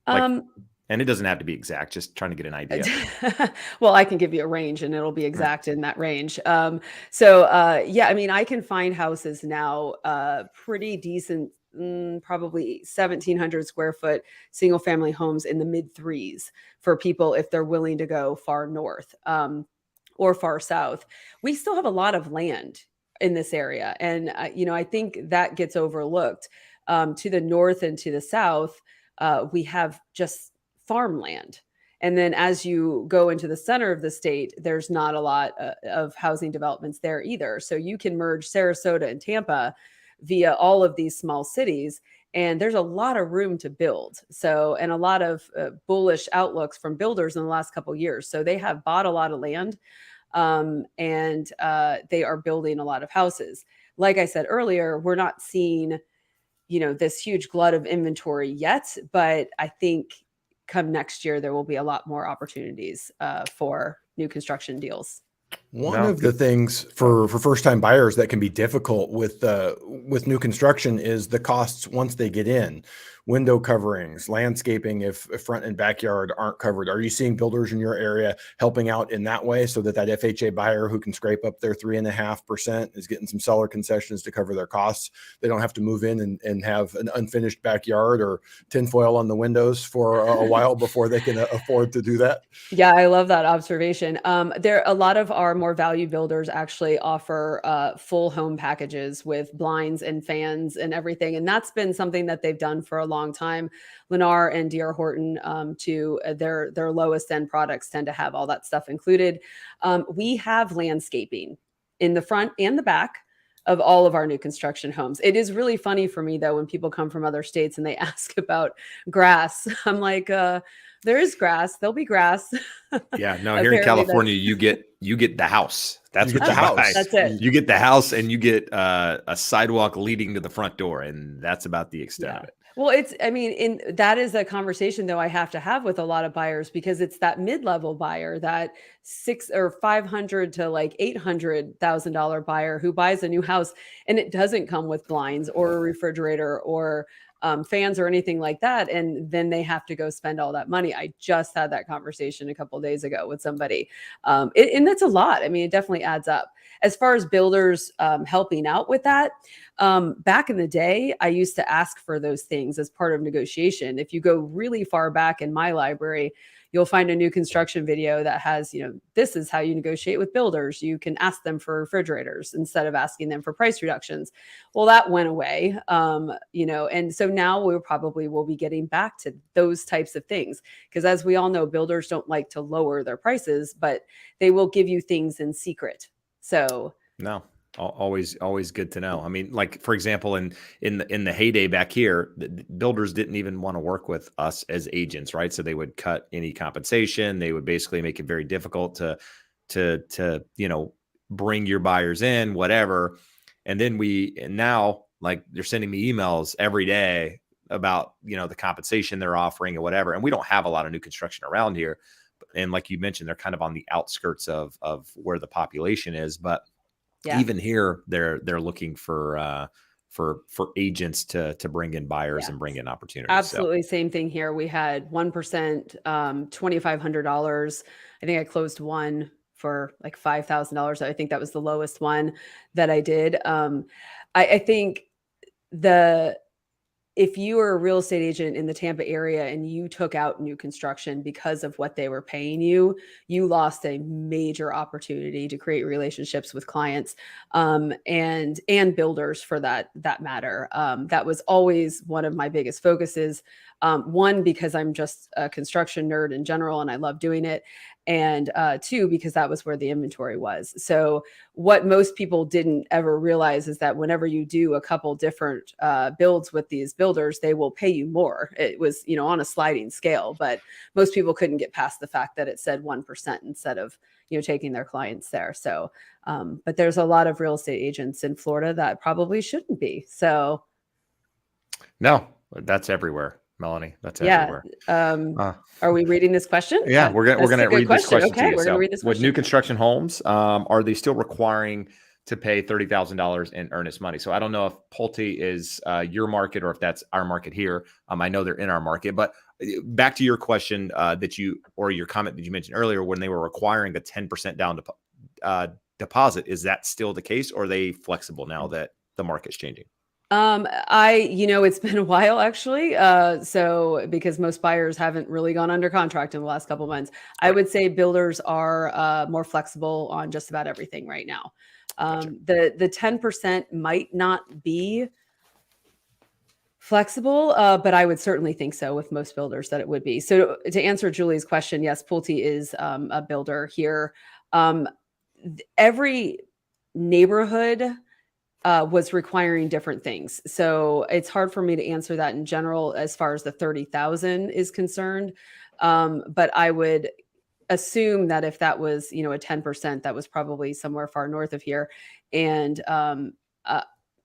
And it doesn't have to be exact, just trying to get an idea. Well, I can give you a range and it'll be exact in that range. Yeah, I mean, I can find houses now, pretty decent, probably 1,700 square foot single family homes in the mid threes for people if they're willing to go far north. Or far south. We still have a lot of land in this area. And, I think that gets overlooked. To the north and to the south, we have just farmland. And then as you go into the center of the state, there's not a lot of housing developments there either. So you can merge Sarasota and Tampa via all of these small cities. And there's a lot of room to build. So, and a lot of bullish outlooks from builders in the last couple of years. So they have bought a lot of land, and they are building a lot of houses. Like I said earlier, we're not seeing, this huge glut of inventory yet, but I think come next year, there will be a lot more opportunities for new construction deals. One of the things for first-time buyers that can be difficult with new construction is the costs once they get in. Window coverings, landscaping, if front and backyard aren't covered. Are you seeing builders in your area helping out in that way so that FHA buyer who can scrape up their 3.5% is getting some seller concessions to cover their costs? They don't have to move in and have an unfinished backyard or tinfoil on the windows for a while before they can afford to do that. Yeah, I love that observation. A lot of our more value builders actually offer full home packages with blinds and fans and everything. And that's been something that they've done for a long time. Lennar and D.R. Horton, to their lowest end products tend to have all that stuff included. We have landscaping in the front and the back of all of our new construction homes. It is really funny for me though, when people come from other states and they ask about grass. I'm like, there is grass. There'll be grass. Yeah, no, here in California, you get the house. That's what you buy. That's it. You get the house and you get a sidewalk leading to the front door, and that's about the extent of it. Well, that is a conversation though I have to have with a lot of buyers, because it's that mid-level buyer, that $600,000 or $500,000 to like $800,000 buyer who buys a new house and it doesn't come with blinds or a refrigerator or fans or anything like that. And then they have to go spend all that money. I just had that conversation a couple of days ago with somebody. And that's a lot. I mean, it definitely adds up. As far as builders helping out with that, back in the day, I used to ask for those things as part of negotiation. If you go really far back in my library, you'll find a new construction video that has, this is how you negotiate with builders. You can ask them for refrigerators instead of asking them for price reductions. Well, that went away, and so now we probably will be getting back to those types of things. Because as we all know, builders don't like to lower their prices, but they will give you things in secret. So no. Always good to know. I mean, like, for example, in the heyday back here, the builders didn't even want to work with us as agents, right? So they would cut any compensation. They would basically make it very difficult to bring your buyers in, whatever. And then now, like, they're sending me emails every day about, the compensation they're offering or whatever. And we don't have a lot of new construction around here. And like you mentioned, they're kind of on the outskirts of where the population is, but even here, they're looking for agents to bring in buyers and bring in opportunities. Absolutely. So. Same thing here. We had 1%, $2,500. I think I closed one for like $5,000. I think that was the lowest one that I did. I think if you were a real estate agent in the Tampa area and you took out new construction because of what they were paying you, you lost a major opportunity to create relationships with clients, and builders for that matter. That was always one of my biggest focuses. One, because I'm just a construction nerd in general and I love doing it. And two, because that was where the inventory was. So what most people didn't ever realize is that whenever you do a couple different builds with these builders, they will pay you more. It was, on a sliding scale, but most people couldn't get past the fact that it said 1% instead of, taking their clients there. So, but there's a lot of real estate agents in Florida that probably shouldn't be. So. No, that's everywhere, Melanie. That's Yeah. everywhere. Are we reading this question? Yeah, we're gonna read this question to Okay, you. we're So, gonna read this with question. new construction homes, are they still requiring to pay $30,000 in earnest money? So I don't know if Pulte is your market or if that's our market here. I know they're in our market, but back to your question or your comment that you mentioned earlier when they were requiring a 10% down deposit, is that still the case, or are they flexible now that the market's changing? It's been a while actually. So because most buyers haven't really gone under contract in the last couple of months, I would say builders are more flexible on just about everything right now. Gotcha. The 10% might not be flexible, but I would certainly think so with most builders that it would be. So to answer Julie's question, yes, Pulte is a builder here. Every neighborhood was requiring different things. So it's hard for me to answer that in general as far as the 30,000 is concerned. But I would assume that if that was, a 10%, that was probably somewhere far north of here. And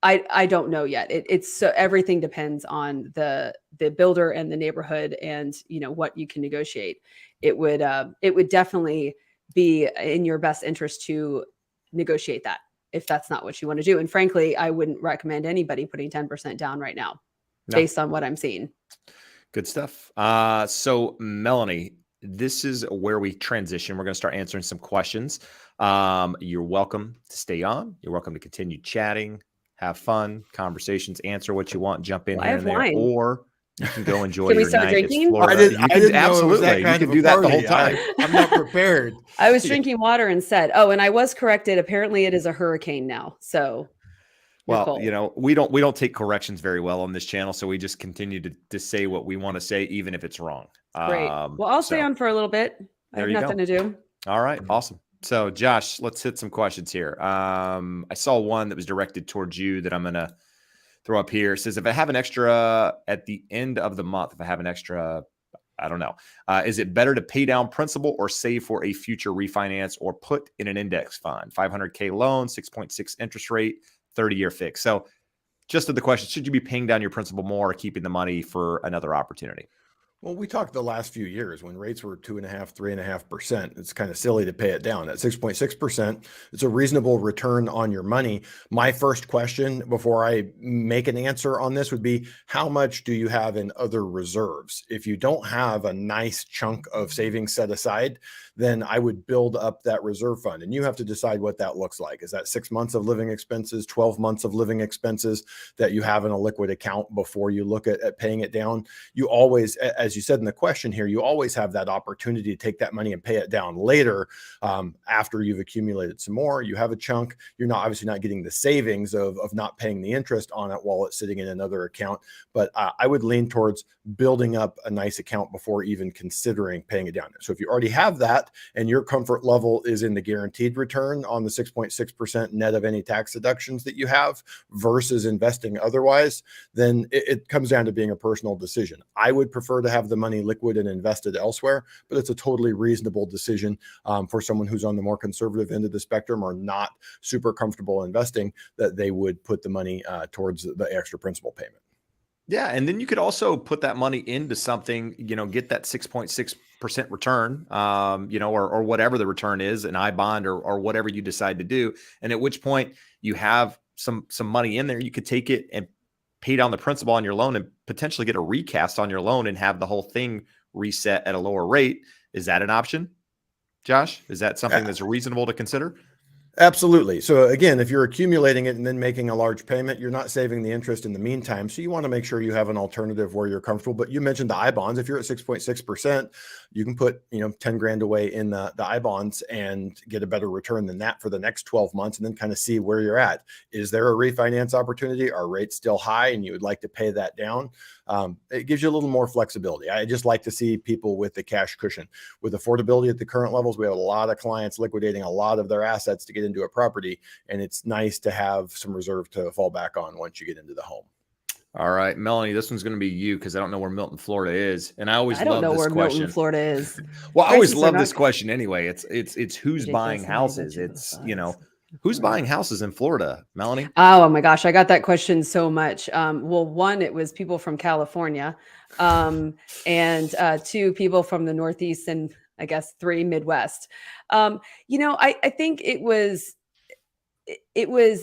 I don't know yet. It's so everything depends on the builder and the neighborhood and, what you can negotiate. It would definitely be in your best interest to negotiate that, if that's not what you want to do. And frankly, I wouldn't recommend anybody putting 10% down right now based on what I'm seeing. Good stuff. So Melanie, this is where we transition. We're going to start answering some questions. You're welcome to stay on. You're welcome to continue chatting, have fun, conversations, answer what you want, jump in here and there, wine. or you can go enjoy Can we your start night. drinking? It's Florida. I didn't know it was that absolutely. kind You of can a do that the party. whole time. I'm not prepared. I was drinking water and said, and I was corrected. Apparently it is a hurricane now. So Well, cold. we don't take corrections very well on this channel, so we just continue to say what we want to say, even if it's wrong. Great. Well, I'll stay on for a little bit. I have nothing to do. All right. Awesome. So Josh, let's hit some questions here. I saw one that was directed towards you that I'm going to throw up here. It says, if I have an extra at the end of the month, I don't know. Is it better to pay down principal or save for a future refinance or put in an index fund? 500K loan, 6.6 interest rate, 30-year fix. So just to the question, should you be paying down your principal more or keeping the money for another opportunity? Well, we talked the last few years when rates were 2.5%, 3.5%. It's kind of silly to pay it down at 6.6%. It's a reasonable return on your money. My first question before I make an answer on this would be, how much do you have in other reserves? If you don't have a nice chunk of savings set aside, then I would build up that reserve fund. And you have to decide what that looks like. Is that 6 months of living expenses, 12 months of living expenses that you have in a liquid account before you look at paying it down? You always, as you said in the question here, you always have that opportunity to take that money and pay it down later after you've accumulated some more. You have a chunk. You're obviously not getting the savings of not paying the interest on it while it's sitting in another account. But I would lean towards building up a nice account before even considering paying it down. So if you already have that and your comfort level is in the guaranteed return on the 6.6% net of any tax deductions that you have versus investing otherwise, then it comes down to being a personal decision. I would prefer to have the money liquid and invested elsewhere, but it's a totally reasonable decision for someone who's on the more conservative end of the spectrum or not super comfortable investing, that they would put the money towards the extra principal payment. Yeah. And then you could also put that money into something, get that 6.6% return, or whatever the return is, an I-bond or whatever you decide to do. And at which point you have some money in there, you could take it and pay down the principal on your loan and potentially get a recast on your loan and have the whole thing reset at a lower rate. Is that an option, Josh? Is that something that's reasonable to consider? Absolutely. So again, if you're accumulating it and then making a large payment, you're not saving the interest in the meantime. So you want to make sure you have an alternative where you're comfortable. But you mentioned the I bonds. If you're at 6.6%, you can put 10 grand away in the I bonds and get a better return than that for the next 12 months, and then kind of see where you're at. Is there a refinance opportunity? Are rates still high and you would like to pay that down? It gives you a little more flexibility. I just like to see people with the cash cushion. With affordability at the current levels, we have a lot of clients liquidating a lot of their assets to get into a property, and it's nice to have some reserve to fall back on once you get into the home. All right, Melanie, this one's going to be you because I don't know where Milton, Florida is, and I always I don't love know this where question. Milton, Florida is. Well, I always Prices are love not this question anyway. It's who's buying ridiculously houses. but It's size. who's buying houses in Florida, Melanie? Oh my gosh, I got that question so much. Well, one, it was people from California, and two, people from the Northeast, and I guess three, Midwest. I think it was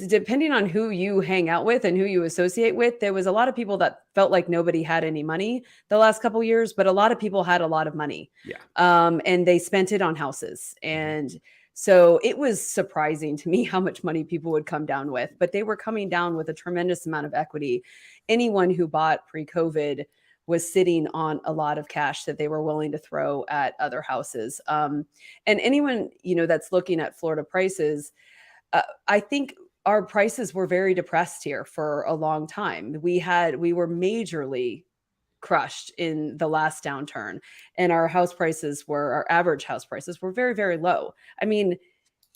depending on who you hang out with and who you associate with. There was a lot of people that felt like nobody had any money the last couple of years, but a lot of people had a lot of money. Yeah. And they spent it on houses. And so it was surprising to me how much money people would come down with, but they were coming down with a tremendous amount of equity. Anyone who bought pre-COVID was sitting on a lot of cash that they were willing to throw at other houses. And anyone, that's looking at Florida prices, I think our prices were very depressed here for a long time. We were majorly crushed in the last downturn, and our average house prices were very, very low. I mean,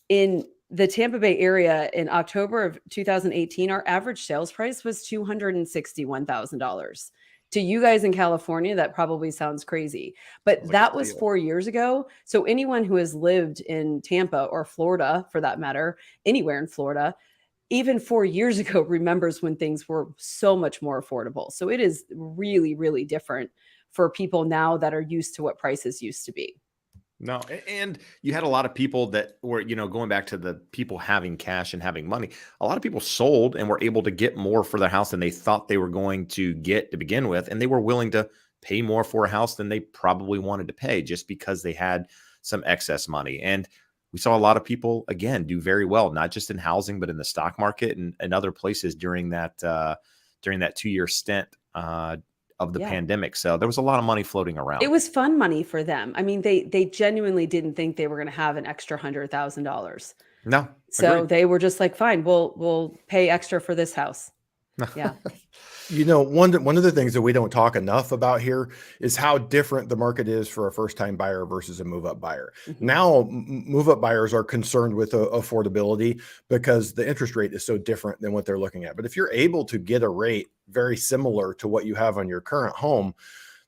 in the Tampa Bay area in October of 2018, our average sales price was $261,000. To you guys in California, that probably sounds crazy, but Sounds like a that was steal. 4 years ago. So anyone who has lived in Tampa or Florida, for that matter, anywhere in Florida, even 4 years ago, remembers when things were so much more affordable. So it is really, really different for people now that are used to what prices used to be. No, and you had a lot of people that were, going back to the people having cash and having money. A lot of people sold and were able to get more for their house than they thought they were going to get to begin with. And they were willing to pay more for a house than they probably wanted to pay just because they had some excess money. And we saw a lot of people, again, do very well, not just in housing, but in the stock market and other places during that 2-year stint of the Yeah. pandemic. So there was a lot of money floating around. It was fun money for them. I mean, they genuinely didn't think they were going to have an extra $100,000. No, So agreed. they were just like, fine, we'll pay extra for this house. Yeah. One of the things that we don't talk enough about here is how different the market is for a first-time buyer versus a move-up buyer. Mhm. Now, move-up buyers are concerned with affordability because the interest rate is so different than what they're looking at. But if you're able to get a rate very similar to what you have on your current home,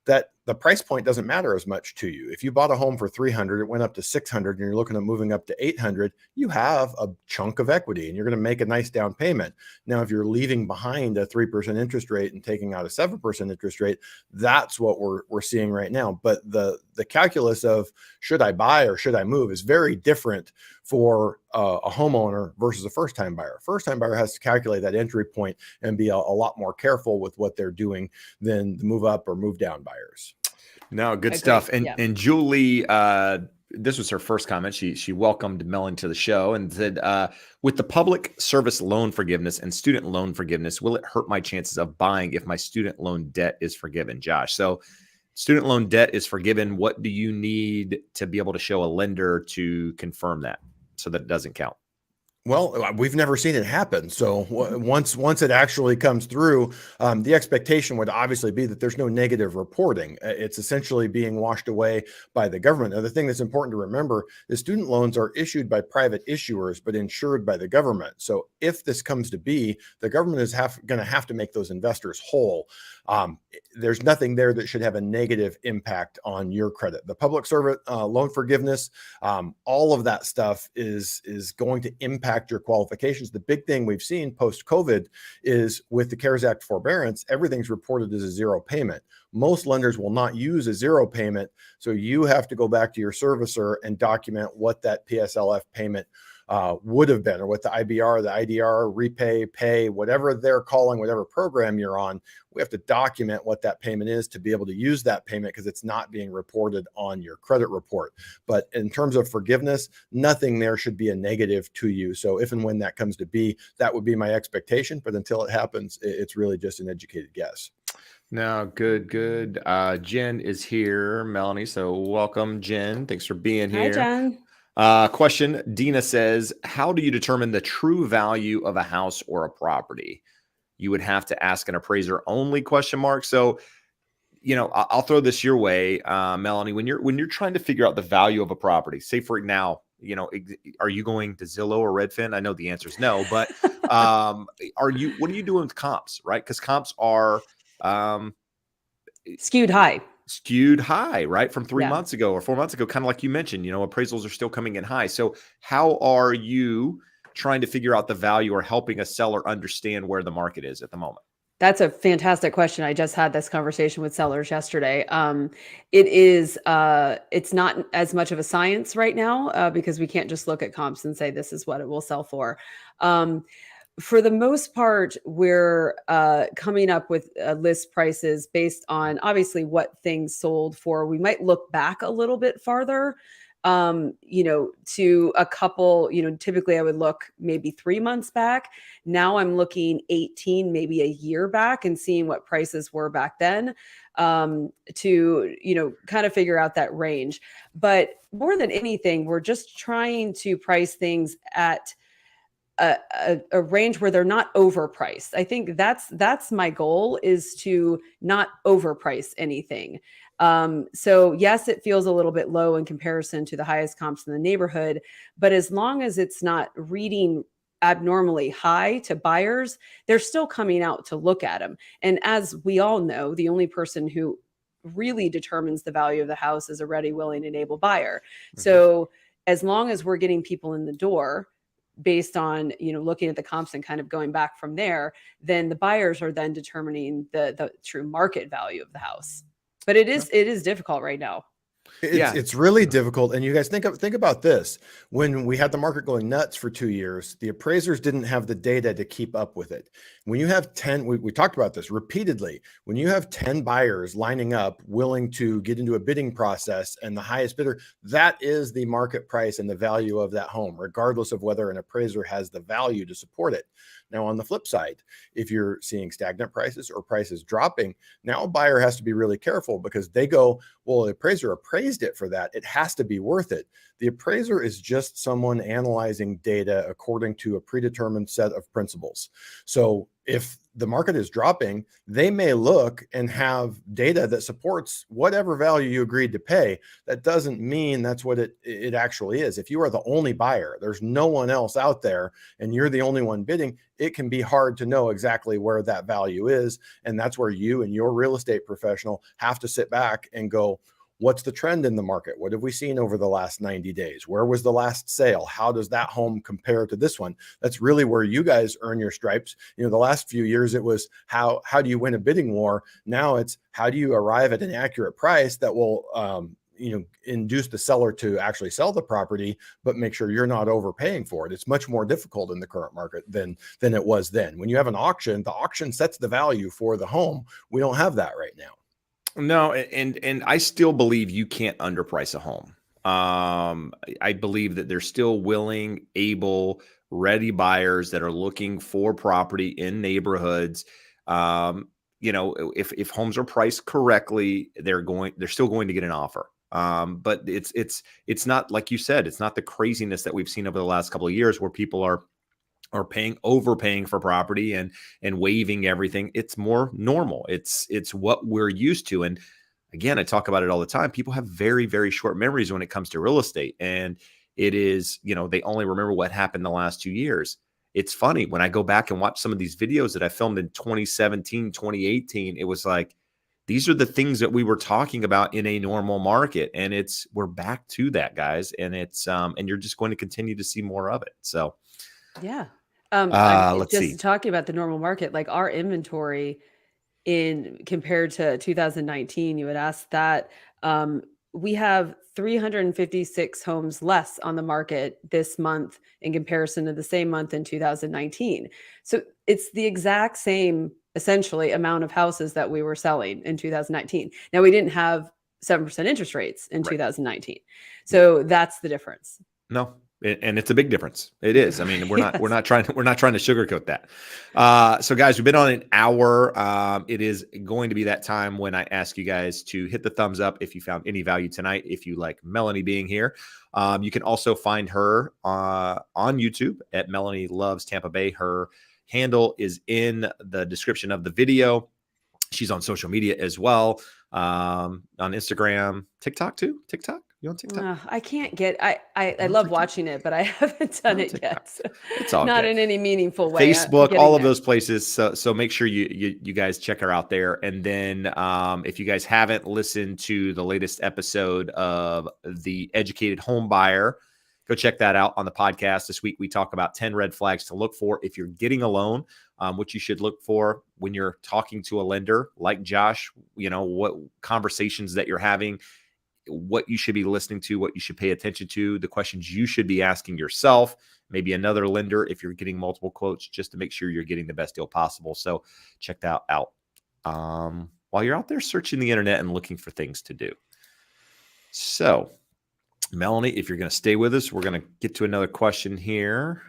that the price point doesn't matter as much to you. If you bought a home for 300, it went up to 600, and you're looking at moving up to 800, you have a chunk of equity and you're going to make a nice down payment. Now, if you're leaving behind a 3% interest rate and taking out a 7% interest rate, that's what we're seeing right now. But the calculus of should I buy or should I move is very different for a homeowner versus a first-time buyer. First-time buyer has to calculate that entry point and be a lot more careful with what they're doing than the move up or move down buyers. No, good Agreed. stuff. And Yeah. and Julie, this was her first comment. She welcomed Melanie to the show and said, with the public service loan forgiveness and student loan forgiveness, will it hurt my chances of buying if my student loan debt is forgiven, Josh? So student loan debt is forgiven. What do you need to be able to show a lender to confirm that so that it doesn't count? Well, we've never seen it happen. So once it actually comes through, the expectation would obviously be that there's no negative reporting. It's essentially being washed away by the government. Now, the thing that's important to remember is student loans are issued by private issuers, but insured by the government. So if this comes to be, the government is going to have to make those investors whole. There's nothing there that should have a negative impact on your credit. The public service loan forgiveness, all of that stuff is going to impact your qualifications. The big thing we've seen post-COVID is with the CARES Act forbearance, everything's reported as a zero payment. Most lenders will not use a zero payment. So you have to go back to your servicer and document what that PSLF payment would have been, or what the IBR, the IDR, repay, pay, whatever they're calling, whatever program you're on. We have to document what that payment is to be able to use that payment because it's not being reported on your credit report. But in terms of forgiveness, nothing there should be a negative to you. So if and when that comes to be, that would be my expectation. But until it happens, it's really just an educated guess. No, good. Jen is here, Melanie. So welcome, Jen. Thanks for being Hi, here. Jen. Question. Dina says, how do you determine the true value of a house or a property? You would have to ask an appraiser only ? So, I'll throw this your way, Melanie. When you're trying to figure out the value of a property, say for now, are you going to Zillow or Redfin? I know the answer is no, but what are you doing with comps, right? Because comps are Skewed high, right? From 3 months ago or 4 months ago, kind of like you mentioned, appraisals are still coming in high. So how are you trying to figure out the value or helping a seller understand where the market is at the moment? That's a fantastic question. I just had this conversation with sellers yesterday. It's not as much of a science right now because we can't just look at comps and say this is what it will sell for. For the most part, we're coming up with list prices based on obviously what things sold for. We might look back a little bit farther, to a couple, typically I would look maybe 3 months back. Now I'm looking 18, maybe a year back and seeing what prices were back then to, kind of figure out that range. But more than anything, we're just trying to price things at a range where they're not overpriced. I think that's my goal, is to not overprice anything. So yes, it feels a little bit low in comparison to the highest comps in the neighborhood, but as long as it's not reading abnormally high to buyers, they're still coming out to look at them. And as we all know, the only person who really determines the value of the house is a ready, willing, and able buyer. Mm-hmm. So as long as we're getting people in the door based on, looking at the comps and kind of going back from there, then the buyers are then determining the true market value of the house. But it is difficult right now. It's really difficult. And you guys think about this. When we had the market going nuts for 2 years, the appraisers didn't have the data to keep up with it. When you have 10, we talked about this repeatedly. When you have 10 buyers lining up, willing to get into a bidding process, and the highest bidder, that is the market price and the value of that home, regardless of whether an appraiser has the value to support it. Now, on the flip side, if you're seeing stagnant prices or prices dropping, now a buyer has to be really careful because they go, well, the appraiser appraised it for that. It has to be worth it. The appraiser is just someone analyzing data according to a predetermined set of principles. So if the market is dropping, they may look and have data that supports whatever value you agreed to pay. That doesn't mean that's what it actually is. If you are the only buyer, there's no one else out there, and you're the only one bidding, it can be hard to know exactly where that value is. And that's where you and your real estate professional have to sit back and go, what's the trend in the market? What have we seen over the last 90 days? Where was the last sale? How does that home compare to this one? That's really where you guys earn your stripes. The last few years, it was how do you win a bidding war? Now it's how do you arrive at an accurate price that will, induce the seller to actually sell the property, but make sure you're not overpaying for it. It's much more difficult in the current market than it was then. When you have an auction, the auction sets the value for the home. We don't have that right now. No, and I still believe you can't underprice a home. I believe that there's still willing, able, ready buyers that are looking for property in neighborhoods. If homes are priced correctly, they're still going to get an offer. But it's not, like you said, it's not the craziness that we've seen over the last couple of years where people are overpaying for property and waiving everything. It's more normal. It's what we're used to. And again, I talk about it all the time. People have very, very short memories when it comes to real estate. And it is, they only remember what happened the last 2 years. It's funny when I go back and watch some of these videos that I filmed in 2017, 2018, it was like, these are the things that we were talking about in a normal market. And we're back to that, guys. And and you're just going to continue to see more of it. So yeah. Let's see. Talking about the normal market, like our inventory compared to 2019, you would ask that, we have 356 homes less on the market this month in comparison to the same month in 2019. So it's the exact same, essentially, amount of houses that we were selling in 2019. Now, we didn't have 7% interest rates in Right. 2019. So that's the difference. No, and it's a big difference. It is. I mean, we're Yes. not trying to sugarcoat that. So guys, we've been on an hour. It is going to be that time when I ask you guys to hit the thumbs up if you found any value tonight. If you like Melanie being here, you can also find her on YouTube at Melanie Loves Tampa Bay. Her handle is in the description of the video. She's on social media as well, on Instagram, TikTok too. TikTok. You on TikTok? I can't get. I love watching it, but I haven't done it yet. So it's all not good. in any meaningful way. Facebook, all of those places. So make sure you guys check her out there. And then if you guys haven't listened to the latest episode of The Educated Home Buyer, go check that out on the podcast. This week we talk about 10 red flags to look for if you're getting a loan, what you should look for when you're talking to a lender like Josh, what conversations that you're having, what you should be listening to, what you should pay attention to, the questions you should be asking yourself, maybe another lender if you're getting multiple quotes, just to make sure you're getting the best deal possible. So check that out while you're out there searching the internet and looking for things to do. So Melanie, if you're going to stay with us, we're going to get to another question here.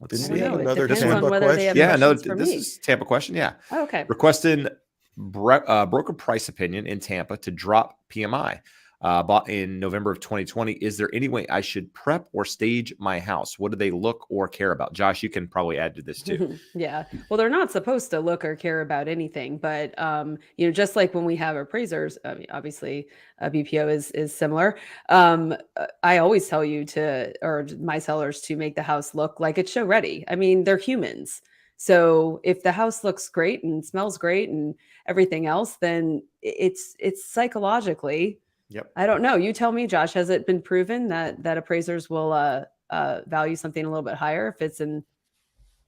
Didn't we have another Tampa question? Yeah, no, this is Tampa question. Yeah. Oh, okay. Requesting broker price opinion in Tampa to drop PMI. Bought in November of 2020. Is there any way I should prep or stage my house? What do they look or care about? Josh, you can probably add to this too. Yeah. Well, they're not supposed to look or care about anything, but just like when we have appraisers, I mean, obviously a BPO is similar. I always tell you or my sellers to make the house look like it's show ready. I mean, they're humans. So if the house looks great and smells great and everything else, then it's psychologically. Yep. I don't know. You tell me, Josh, has it been proven that appraisers will value something a little bit higher if it's in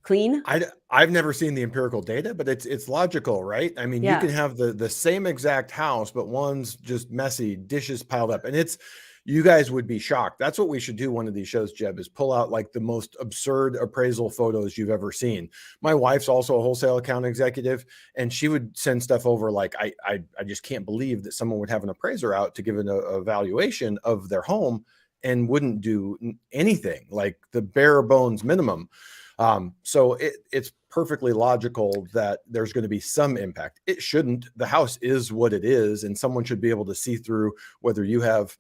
clean? I've never seen the empirical data, but it's logical, right? I mean, you can have the same exact house, but one's just messy, dishes piled up, and you guys would be shocked. That's what we should do one of these shows, Jeb, is pull out like the most absurd appraisal photos you've ever seen. My wife's also a wholesale account executive, and she would send stuff over like, I just can't believe that someone would have an appraiser out to give an evaluation of their home and wouldn't do anything, like the bare bones minimum. So it's perfectly logical that there's going to be some impact. It shouldn't. The house is what it is, and someone should be able to see through whether you have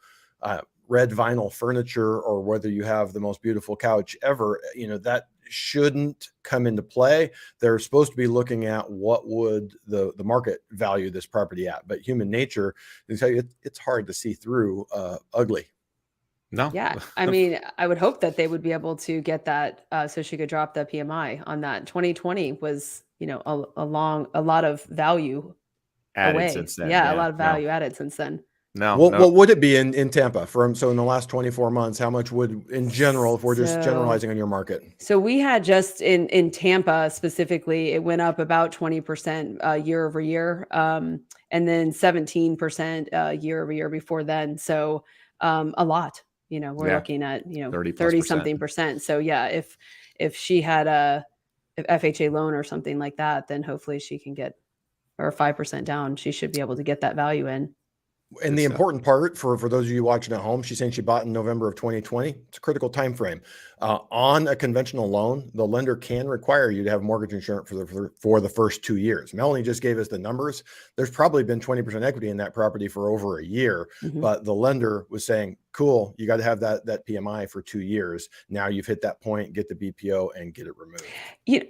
red vinyl furniture or whether you have the most beautiful couch ever. That shouldn't come into play. They're supposed to be looking at what would the market value this property at, but human nature, they tell you it's hard to see through ugly. No. Yeah. I mean, I would hope that they would be able to get that so she could drop the PMI on that. 2020 was, a lot of value added away. since then. Yeah, a lot of value added since then. What would it be in Tampa in the last 24 months? How much would, in general, if we're just generalizing on your market? So we had just in Tampa specifically, it went up about 20% year over year, and then 17% year over year before then. So a lot. We're looking at 30 something percent. So yeah, if she had a FHA loan or something like that, then hopefully she can get, or 5% down, she should be able to get that value in. And the important part for those of you watching at home, she's saying she bought in November of 2020. It's a critical time frame. On a conventional loan, the lender can require you to have mortgage insurance for the first 2 years. Melanie just gave us the numbers. There's probably been 20% equity in that property for over a year, but the lender was saying, cool, you got to have that PMI for 2 years. Now you've hit that point, get the BPO and get it removed.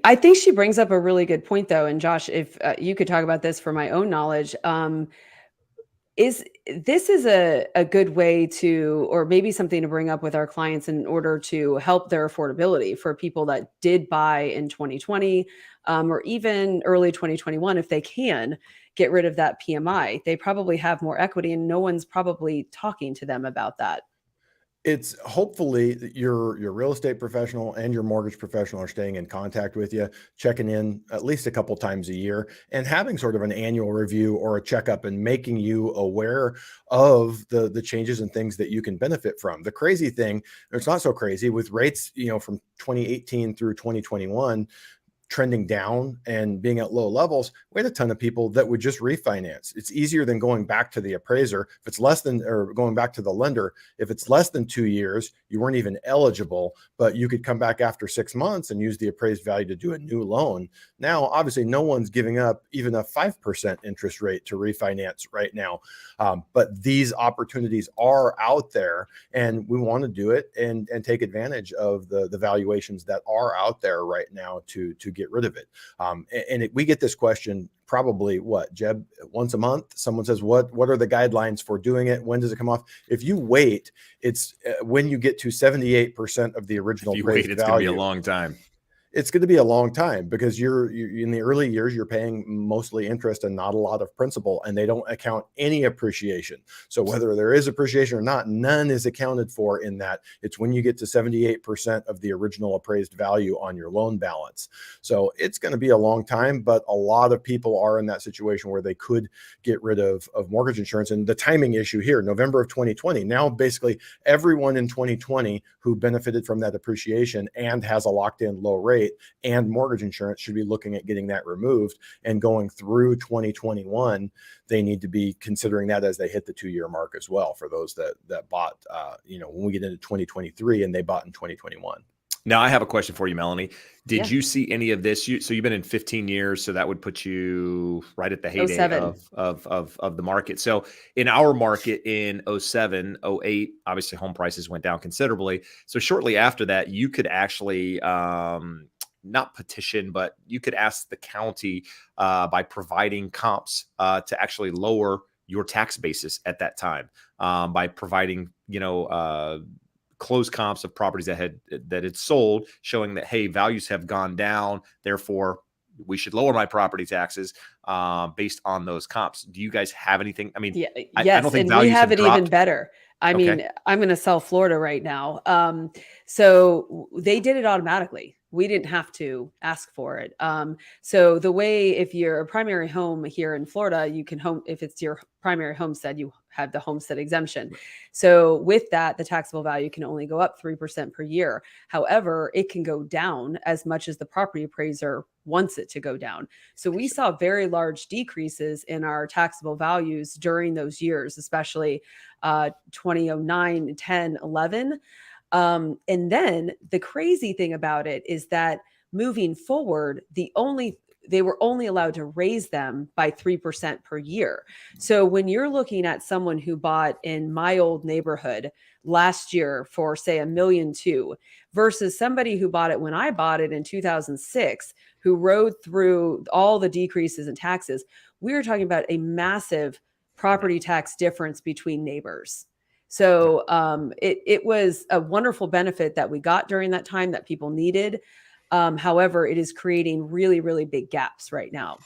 I think she brings up a really good point though. And Josh, if you could talk about this for my own knowledge, this is a good way to, or maybe something to bring up with our clients in order to help their affordability for people that did buy in 2020 or even early 2021, if they can get rid of that PMI. They probably have more equity and no one's probably talking to them about that. It's hopefully your real estate professional and your mortgage professional are staying in contact with you, checking in at least a couple times a year, and having sort of an annual review or a checkup and making you aware of the changes and things that you can benefit from. The crazy thing, or it's not so crazy, with rates, from 2018 through 2021 trending down and being at low levels, we had a ton of people that would just refinance. It's easier than going back to the appraiser. If it's less than, or going back to the lender, if it's less than 2 years, you weren't even eligible, but you could come back after 6 months and use the appraised value to do a new loan. Now, obviously, no one's giving up even a 5% interest rate to refinance right now. But these opportunities are out there, and we want to do it and take advantage of the valuations that are out there right now to get rid of it. We get this question probably, what, Jeb, once a month. Someone says, what are the guidelines for doing it? When does it come off? If you wait, it's when you get to 78% of the original appraised It's going to be a long time. It's going to be a long time, because you're in the early years, you're paying mostly interest and not a lot of principal, and they don't account any appreciation. So whether there is appreciation or not, none is accounted for in that. It's when you get to 78% of the original appraised value on your loan balance. So it's going to be a long time, but a lot of people are in that situation where they could get rid of mortgage insurance. And the timing issue here, November of 2020, now basically everyone in 2020 who benefited from that appreciation and has a locked in low rate and mortgage insurance should be looking at getting that removed. And going through 2021, they need to be considering that as they hit the 2-year mark as well, for those that bought, when we get into 2023 and they bought in 2021. Now, I have a question for you, Melanie. Did Yeah. you see any of this? So you've been in 15 years, so that would put you right at the heyday 07. of the market. So in our market in 07, 08, obviously home prices went down considerably. So shortly after that, you could actually not petition, but you could ask the county by providing comps to actually lower your tax basis at that time, by providing, closed comps of properties that had sold, showing that, hey, values have gone down, therefore we should lower my property taxes based on those comps. Do you guys have anything? I mean, Yeah, I yes, don't think and we values have have it even dropped. better. I Okay. mean, I'm going to sell Florida right now. So they did it automatically. We didn't have to ask for it. So the way, if you're a primary home here in Florida, you can if it's your primary homestead, you have the homestead exemption. So with that, the taxable value can only go up 3% per year. However, it can go down as much as the property appraiser wants it to go down. So we saw very large decreases in our taxable values during those years, especially 2009, 10, 11. And then the crazy thing about it is that moving forward, they were only allowed to raise them by 3% per year. So when you're looking at someone who bought in my old neighborhood last year for, say, $1.2 million versus somebody who bought it when I bought it in 2006, who rode through all the decreases in taxes, we were talking about a massive property tax difference between neighbors. So it was a wonderful benefit that we got during that time that people needed. However, it is creating really, really big gaps right now.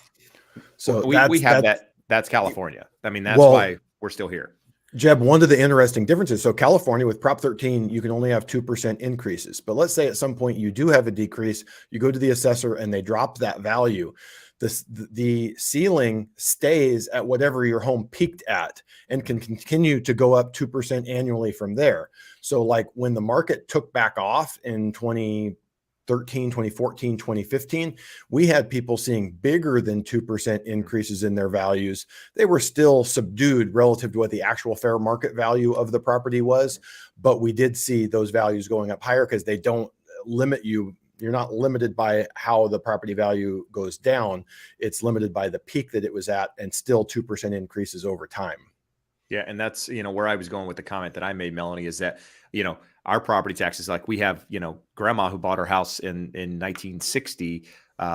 So we have that. That's California. I mean, that's why we're still here. Jeb, one of the interesting differences, so California with Prop 13, you can only have 2% increases. But let's say at some point you do have a decrease, you go to the assessor and they drop that value. The ceiling stays at whatever your home peaked at and can continue to go up 2% annually from there. So like when the market took back off in 2013, 2014, 2015, we had people seeing bigger than 2% increases in their values. They were still subdued relative to what the actual fair market value of the property was. But we did see those values going up higher because they don't limit you. You're not limited by how the property value goes down. It's limited by the peak that it was at, and still 2% increases over time. Yeah. And that's, where I was going with the comment that I made, Melanie, is that, our property taxes, like we have, grandma who bought her house in 1960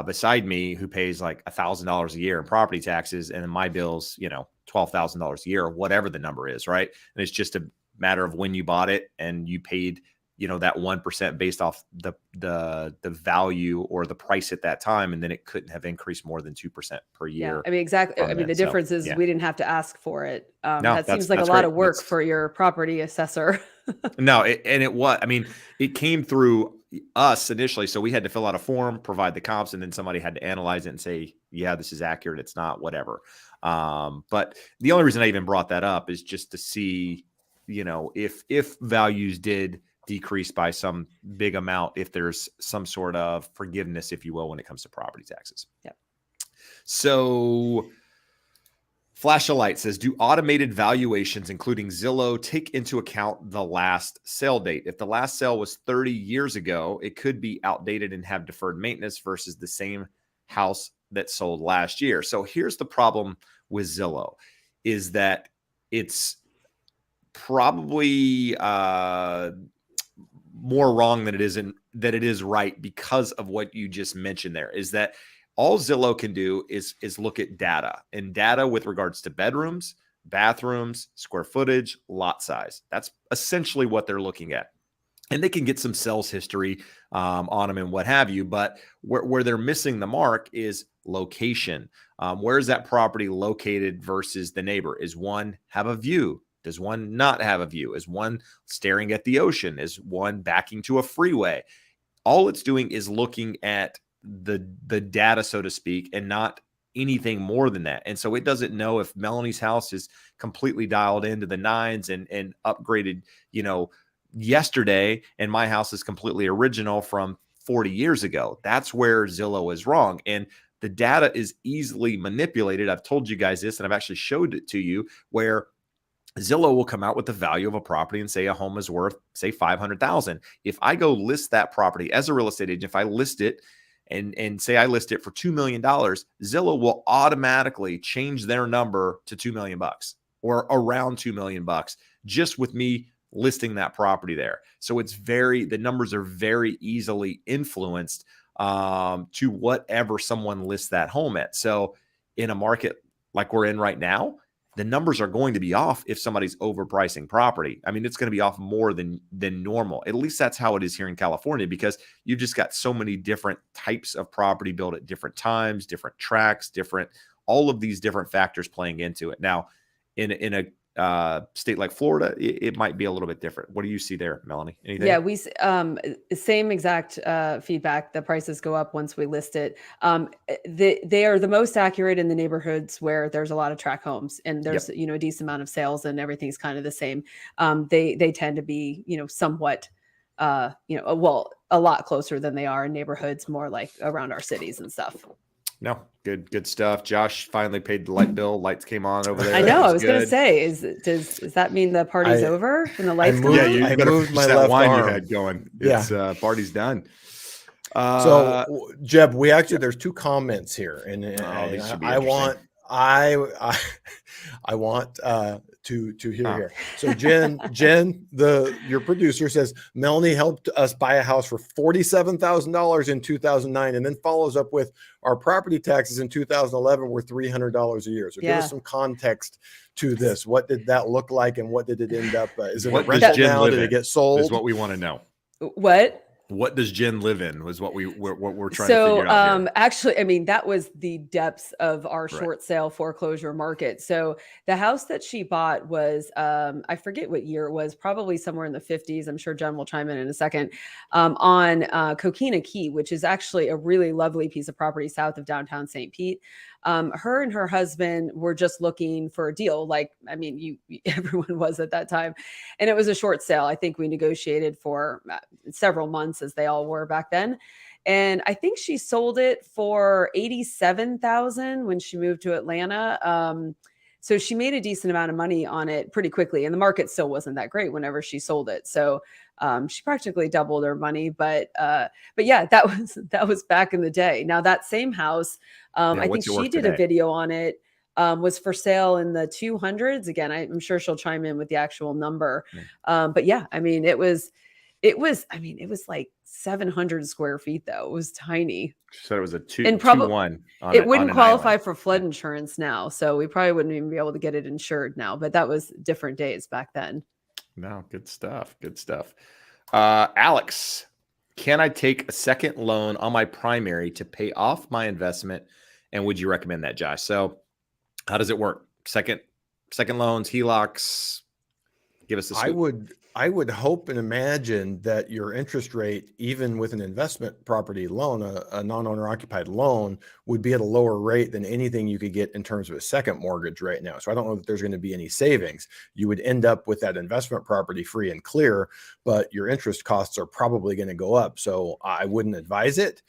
beside me, who pays like $1,000 a year in property taxes. And then my bill's, $12,000 a year, or whatever the number is. Right. And it's just a matter of when you bought it and you paid, that 1% based off the value or the price at that time. And then it couldn't have increased more than 2% per year. Yeah, I mean, exactly. I mean, the difference is we didn't have to ask for it. No, that seems like a lot of work for your property assessor. No, it was, I mean, it came through us initially. So we had to fill out a form, provide the comps, and then somebody had to analyze it and say, yeah, this is accurate. It's not, whatever. But the only reason I even brought that up is just to see, if values did decrease by some big amount, if there's some sort of forgiveness, if you will, when it comes to property taxes. Yep. So Flash a Light says, do automated valuations, including Zillow, take into account the last sale date? If the last sale was 30 years ago, it could be outdated and have deferred maintenance versus the same house that sold last year. So here's the problem with Zillow, is that it's probably more wrong than it is right, because of what you just mentioned there, is that all Zillow can do is look at data with regards to bedrooms, bathrooms, square footage, lot size. That's essentially what they're looking at. And they can get some sales history on them and what have you. But where they're missing the mark is location. Where is that property located versus the neighbor? Is one have a view? Does one not have a view? Is one staring at the ocean? Is one backing to a freeway? All it's doing is looking at the data, so to speak, and not anything more than that. And so it doesn't know if Melanie's house is completely dialed into the nines and upgraded, yesterday, and my house is completely original from 40 years ago. That's where Zillow is wrong. And the data is easily manipulated. I've told you guys this, and I've actually showed it to you, where Zillow will come out with the value of a property and say a home is worth, say, $500,000. If I go list that property as a real estate agent, if I list it and say I list it for $2 million, Zillow will automatically change their number to $2 million or around $2 million just with me listing that property there. So the numbers are very easily influenced to whatever someone lists that home at. So in a market like we're in right now, the numbers are going to be off if somebody's overpricing property. I mean, it's going to be off more than normal. At least that's how it is here in California, because you've just got so many different types of property built at different times, different tracks, all of these different factors playing into it. Now, in a state like Florida, it might be a little bit different. What do you see there, Melanie? Anything? Yeah, we same exact feedback. The prices go up once we list it. They are the most accurate in the neighborhoods where there's a lot of tract homes and there's a decent amount of sales and everything's kind of the same. They tend to be somewhat a lot closer than they are in neighborhoods more like around our cities and stuff. No, good stuff. Josh finally paid the light bill. Lights came on over there. I know. I was going to say, does that mean the party's over when the lights come on? I moved my left wine arm. You had going. It's party's done. So Jeb, there's two comments here, and I want to hear here. So Jen, your producer, says Melanie helped us buy a house for $47,000 in 2009, and then follows up with our property taxes in 2011 were $300 a year. So give us some context to this. What did that look like, and what did it end up? Is it a rental now? Did it get sold? Is what we want to know. What does Jen live in was what we're trying to figure out here. Actually, I mean, that was the depths of our short sale foreclosure market. So the house that she bought was, I forget what year it was, probably somewhere in the 50s. I'm sure Jen will chime in a second, on Coquina Key, which is actually a really lovely piece of property south of downtown St. Pete. Her and her husband were just looking for a deal. Everyone was at that time. And it was a short sale. I think we negotiated for several months, as they all were back then. And I think she sold it for $87,000 when she moved to Atlanta. So she made a decent amount of money on it pretty quickly. And the market still wasn't that great whenever she sold it. So she practically doubled her money, but yeah, that was back in the day. Now that same house, I think she did a video on it, was for sale in the 200s. Again, I'm sure she'll chime in with the actual number. But yeah, I mean, it was like 700 square feet though. It was tiny. She said it was a 2-1. It wouldn't qualify for flood insurance now. So we probably wouldn't even be able to get it insured now, but that was different days back then. No, good stuff. Alex, can I take a second loan on my primary to pay off my investment? And would you recommend that, Josh? So how does it work? Second loans, HELOCs? Give us a scoop. I would hope and imagine that your interest rate, even with an investment property loan, a non-owner occupied loan, would be at a lower rate than anything you could get in terms of a second mortgage right now. So I don't know that there's going to be any savings. You would end up with that investment property free and clear, but your interest costs are probably going to go up. So I wouldn't advise it.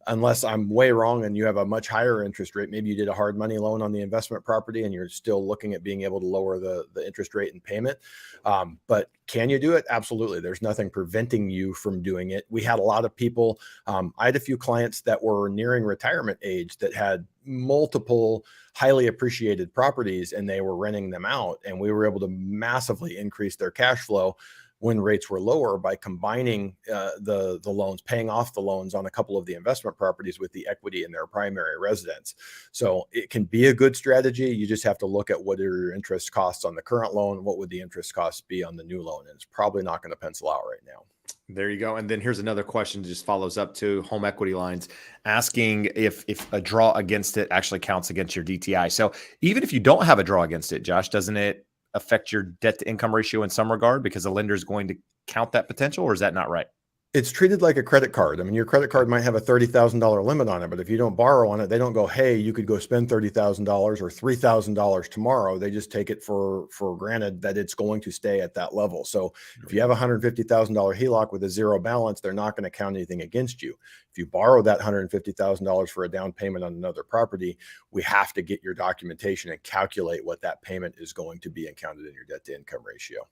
Unless I'm way wrong and you have a much higher interest rate. Maybe you did a hard money loan on the investment property and you're still looking at being able to lower the interest rate and payment. But can you do it? Absolutely. There's nothing preventing you from doing it. We had a lot of people. I had a few clients that were nearing retirement age that had multiple highly appreciated properties and they were renting them out. And we were able to massively increase their cash flow when rates were lower by combining the loans, paying off the loans on a couple of the investment properties with the equity in their primary residence. So it can be a good strategy. You just have to look at what are your interest costs on the current loan, what would the interest costs be on the new loan, and it's probably not going to pencil out right now. There you go. And then here's another question that just follows up to home equity lines, asking if a draw against it actually counts against your DTI. So even if you don't have a draw against it, Josh, doesn't it affect your debt to income ratio in some regard because the lender is going to count that potential, or is that not right? It's treated like a credit card. I mean, your credit card might have a $30,000 limit on it, but if you don't borrow on it, they don't go, hey, you could go spend $30,000 or $3,000 tomorrow. They just take it for granted that it's going to stay at that level. So if you have a $150,000 HELOC with a zero balance, they're not going to count anything against you. If you borrow that $150,000 for a down payment on another property, we have to get your documentation and calculate what that payment is going to be and count it in your debt to income ratio.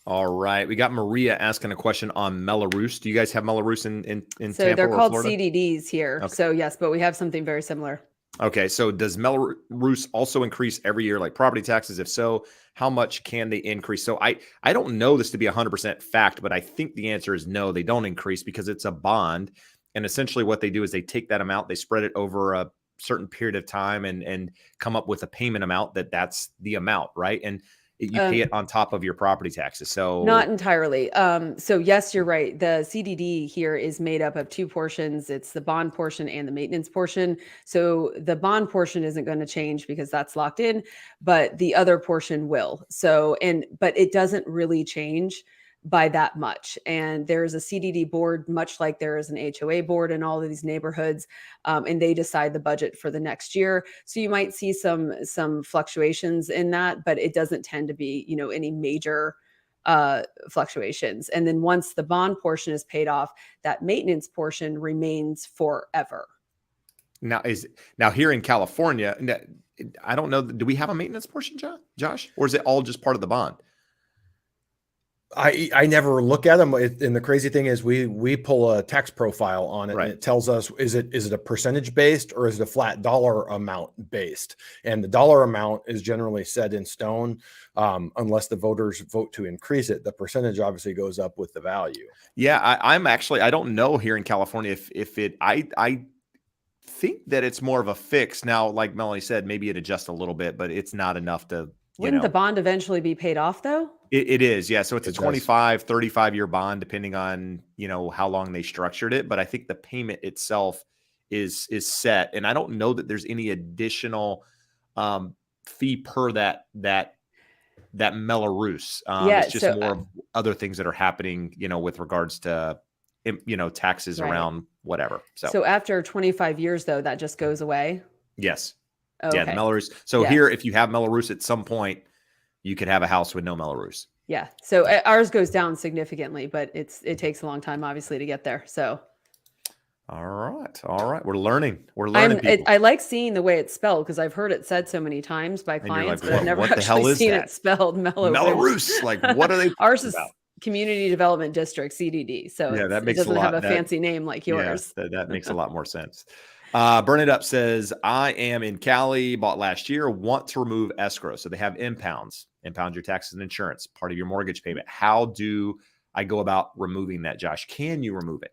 All right. We got Maria asking a question on Melrose. Do you guys have Melrose in So Tampa they're or called Florida? CDDs here. Okay. So yes, but we have something very similar. Okay. So does Melrose also increase every year, like property taxes? If so, how much can they increase? So I don't know this to be 100% fact, but I think the answer is no, they don't increase because it's a bond. And essentially what they do is they take that amount, they spread it over a certain period of time and come up with a payment amount that's the amount, right? And you pay it on top of your property taxes. So not entirely. So yes, you're right. The CDD here is made up of two portions. It's the bond portion and the maintenance portion. So the bond portion isn't going to change because that's locked in, but the other portion will. So, but it doesn't really change by that much. And there's a CDD board, much like there is an HOA board in all of these neighborhoods, and they decide the budget for the next year. So you might see some fluctuations in that, but it doesn't tend to be, any major fluctuations. And then once the bond portion is paid off, that maintenance portion remains forever. Now here in California, I don't know. Do we have a maintenance portion, Josh, or is it all just part of the bond? I never look at them. And the crazy thing is we pull a tax profile on it, right, and it tells us, is it a percentage based or is it a flat dollar amount based? And the dollar amount is generally set in stone unless the voters vote to increase it. The percentage obviously goes up with the value. Yeah, I don't know here in California I think that it's more of a fix. Now, like Melanie said, maybe it adjusts a little bit, but it's not enough to, Wouldn't the bond eventually be paid off though? It is. Yeah. So it's a 25, 35-year bond, depending on, how long they structured it. But I think the payment itself is set. And I don't know that there's any additional fee per that Melrose. It's just more of other things that are happening, with regards to, taxes around whatever. So after 25 years, though, that just goes away. Yes. Okay. Yeah. The Melrose. So here, if you have Melrose at some point, you could have a house with no Melrose. Yeah. So ours goes down significantly, but it takes a long time, obviously, to get there. So. All right. We're learning. I like seeing the way it's spelled because I've heard it said so many times by clients, but I've never actually seen it spelled Melrose. Like, what are they? Ours is Community Development District, CDD. So yeah, that makes it doesn't have a fancy name like yours. Yeah, that makes a lot more sense. Burn It Up says, I am in Cali, bought last year, want to remove escrow. So they have impound your taxes and insurance, part of your mortgage payment. How do I go about removing that, Josh? Can you remove it?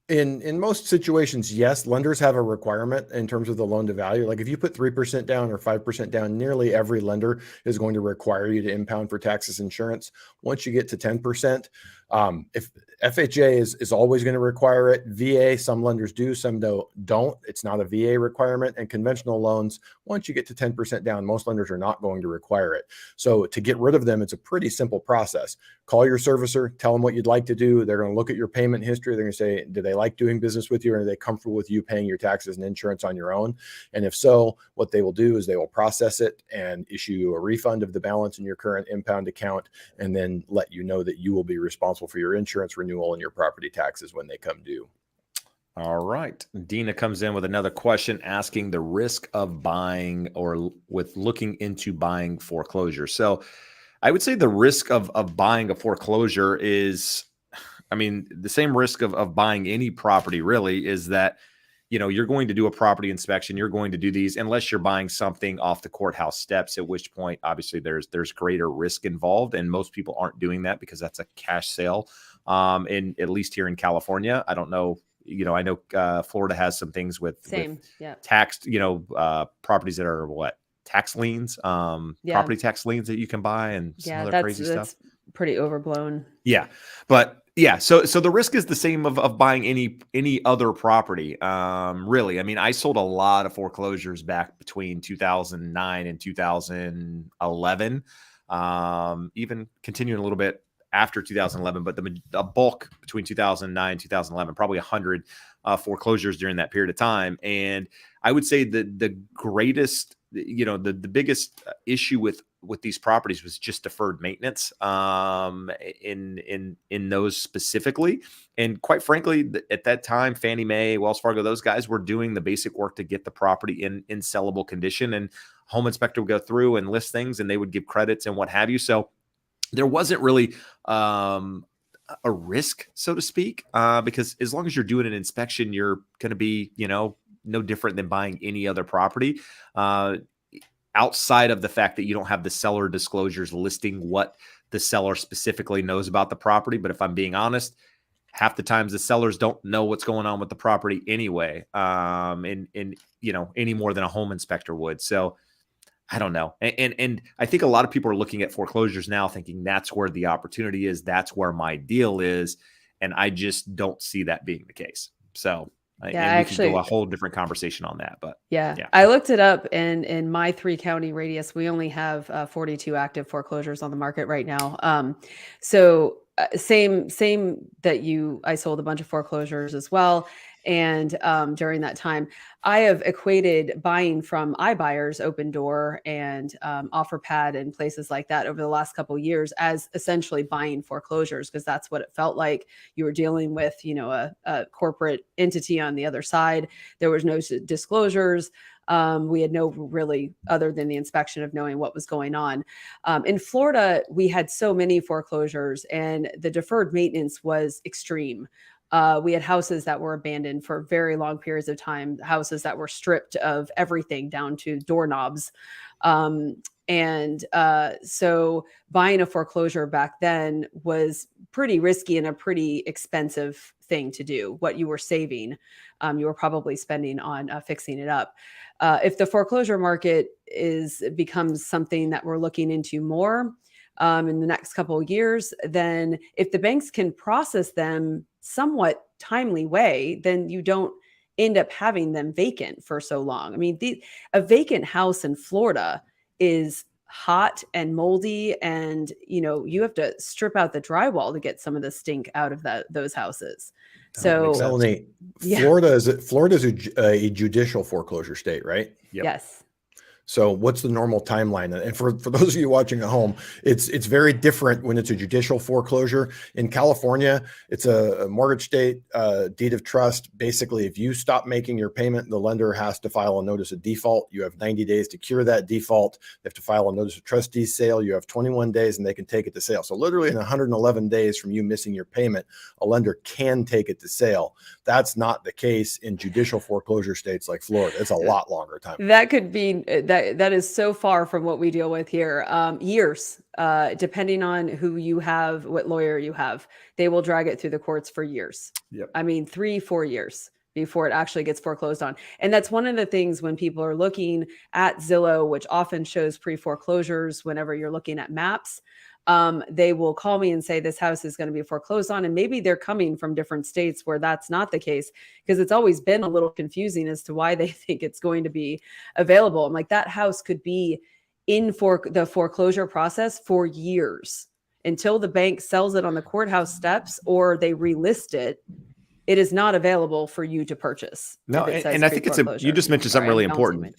In most situations, yes. Lenders have a requirement in terms of the loan to value. Like if you put 3% down or 5% down, nearly every lender is going to require you to impound for taxes insurance. Once you get to 10%, FHA is always going to require it. VA, some lenders do, some don't. It's not a VA requirement. And conventional loans, once you get to 10% down, most lenders are not going to require it. So to get rid of them, it's a pretty simple process. Call your servicer, tell them what you'd like to do. They're going to look at your payment history. They're going to say, do they like doing business with you? Or are they comfortable with you paying your taxes and insurance on your own? And if so, what they will do is they will process it and issue you a refund of the balance in your current impound account, and then let you know that you will be responsible for your insurance renewal and your property taxes when they come due. All right. Dina comes in with another question asking the risk of buying or with looking into buying foreclosure. So I would say the risk of buying a foreclosure is, I mean, the same risk of buying any property really is that, you know, you're going to do a property inspection. You're going to do these unless you're buying something off the courthouse steps, at which point, obviously, there's greater risk involved. And most people aren't doing that because that's a cash sale. And at least here in California, I don't know, you know, I know Florida has some things with taxed, you know, properties that are tax liens, property tax liens that you can buy and some other crazy stuff. Pretty overblown. Yeah. But yeah, so the risk is the same of buying any other property. Really, I mean, I sold a lot of foreclosures back between 2009 and 2011, even continuing a little bit after 2011, but the bulk between 2009 and 2011, probably 100 foreclosures during that period of time. And I would say that the greatest, you know, the biggest issue with these properties was just deferred maintenance in those specifically. And quite frankly, at that time, Fannie Mae, Wells Fargo, those guys were doing the basic work to get the property in sellable condition, and home inspector would go through and list things and they would give credits and what have you. So there wasn't really a risk, so to speak, because as long as you're doing an inspection, you're going to be, you know, no different than buying any other property. Outside of the fact that you don't have the seller disclosures listing what the seller specifically knows about the property. But if I'm being honest, half the times the sellers don't know what's going on with the property anyway, and you know, any more than a home inspector would. So I don't know. And I think a lot of people are looking at foreclosures now thinking that's where the opportunity is. That's where my deal is. And I just don't see that being the case. So and we could go a whole different conversation on that, but yeah, I looked it up, and in my 3-county radius, we only have 42 active foreclosures on the market right now. So same that I sold a bunch of foreclosures as well. And during that time, I have equated buying from iBuyers, Open Door, and OfferPad and places like that over the last couple of years as essentially buying foreclosures, because that's what it felt like. You were dealing with, you know, a corporate entity on the other side. There was no disclosures. We had no really, other than the inspection, of knowing what was going on. In Florida, we had so many foreclosures and the deferred maintenance was extreme. We had houses that were abandoned for very long periods of time, houses that were stripped of everything down to doorknobs. So buying a foreclosure back then was pretty risky and a pretty expensive thing to do. What you were saving, you were probably spending on fixing it up. If the foreclosure market becomes something that we're looking into more in the next couple of years, then if the banks can process them somewhat timely way, then you don't end up having them vacant for so long. I mean, a vacant house in Florida is hot and moldy, and you know, you have to strip out the drywall to get some of the stink out of those houses. So Melanie, Florida is a judicial foreclosure state, right? Yep. Yes. So what's the normal timeline? And for those of you watching at home, it's very different when it's a judicial foreclosure. In California, it's a mortgage state, deed of trust. Basically, if you stop making your payment, the lender has to file a notice of default. You have 90 days to cure that default. They have to file a notice of trustee sale. You have 21 days and they can take it to sale. So literally in 111 days from you missing your payment, a lender can take it to sale. That's not the case in judicial foreclosure states like Florida. It's a lot longer time. That could be that is so far from what we deal with here. Years, depending on who you have, what lawyer you have, they will drag it through the courts for years. Yep. I mean, 3-4 years before it actually gets foreclosed on. And that's one of the things when people are looking at Zillow, which often shows pre-foreclosures whenever you're looking at maps. they will call me and say this house is going to be foreclosed on. And maybe they're coming from different states where that's not the case, because it's always been a little confusing as to why they think it's going to be available. I'm like, that house could be in for the foreclosure process for years until the bank sells it on the courthouse steps or they relist it. It is not available for you to purchase. No, and I think you just mentioned something really important.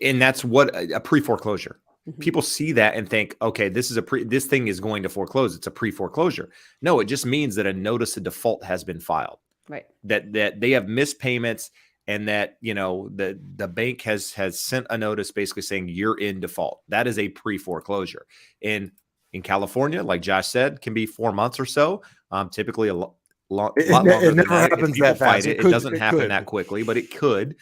And that's what a pre-foreclosure. Mm-hmm. People see that and think, okay, this thing is going to foreclose. It's a pre-foreclosure. No, it just means that a notice of default has been filed. Right. That they have missed payments, and that, the bank has sent a notice basically saying you're in default. That is a pre-foreclosure. In California, like Josh said, can be 4 months or so. Typically a lot longer than that. Happens that fast. It doesn't happen that quickly, but it could.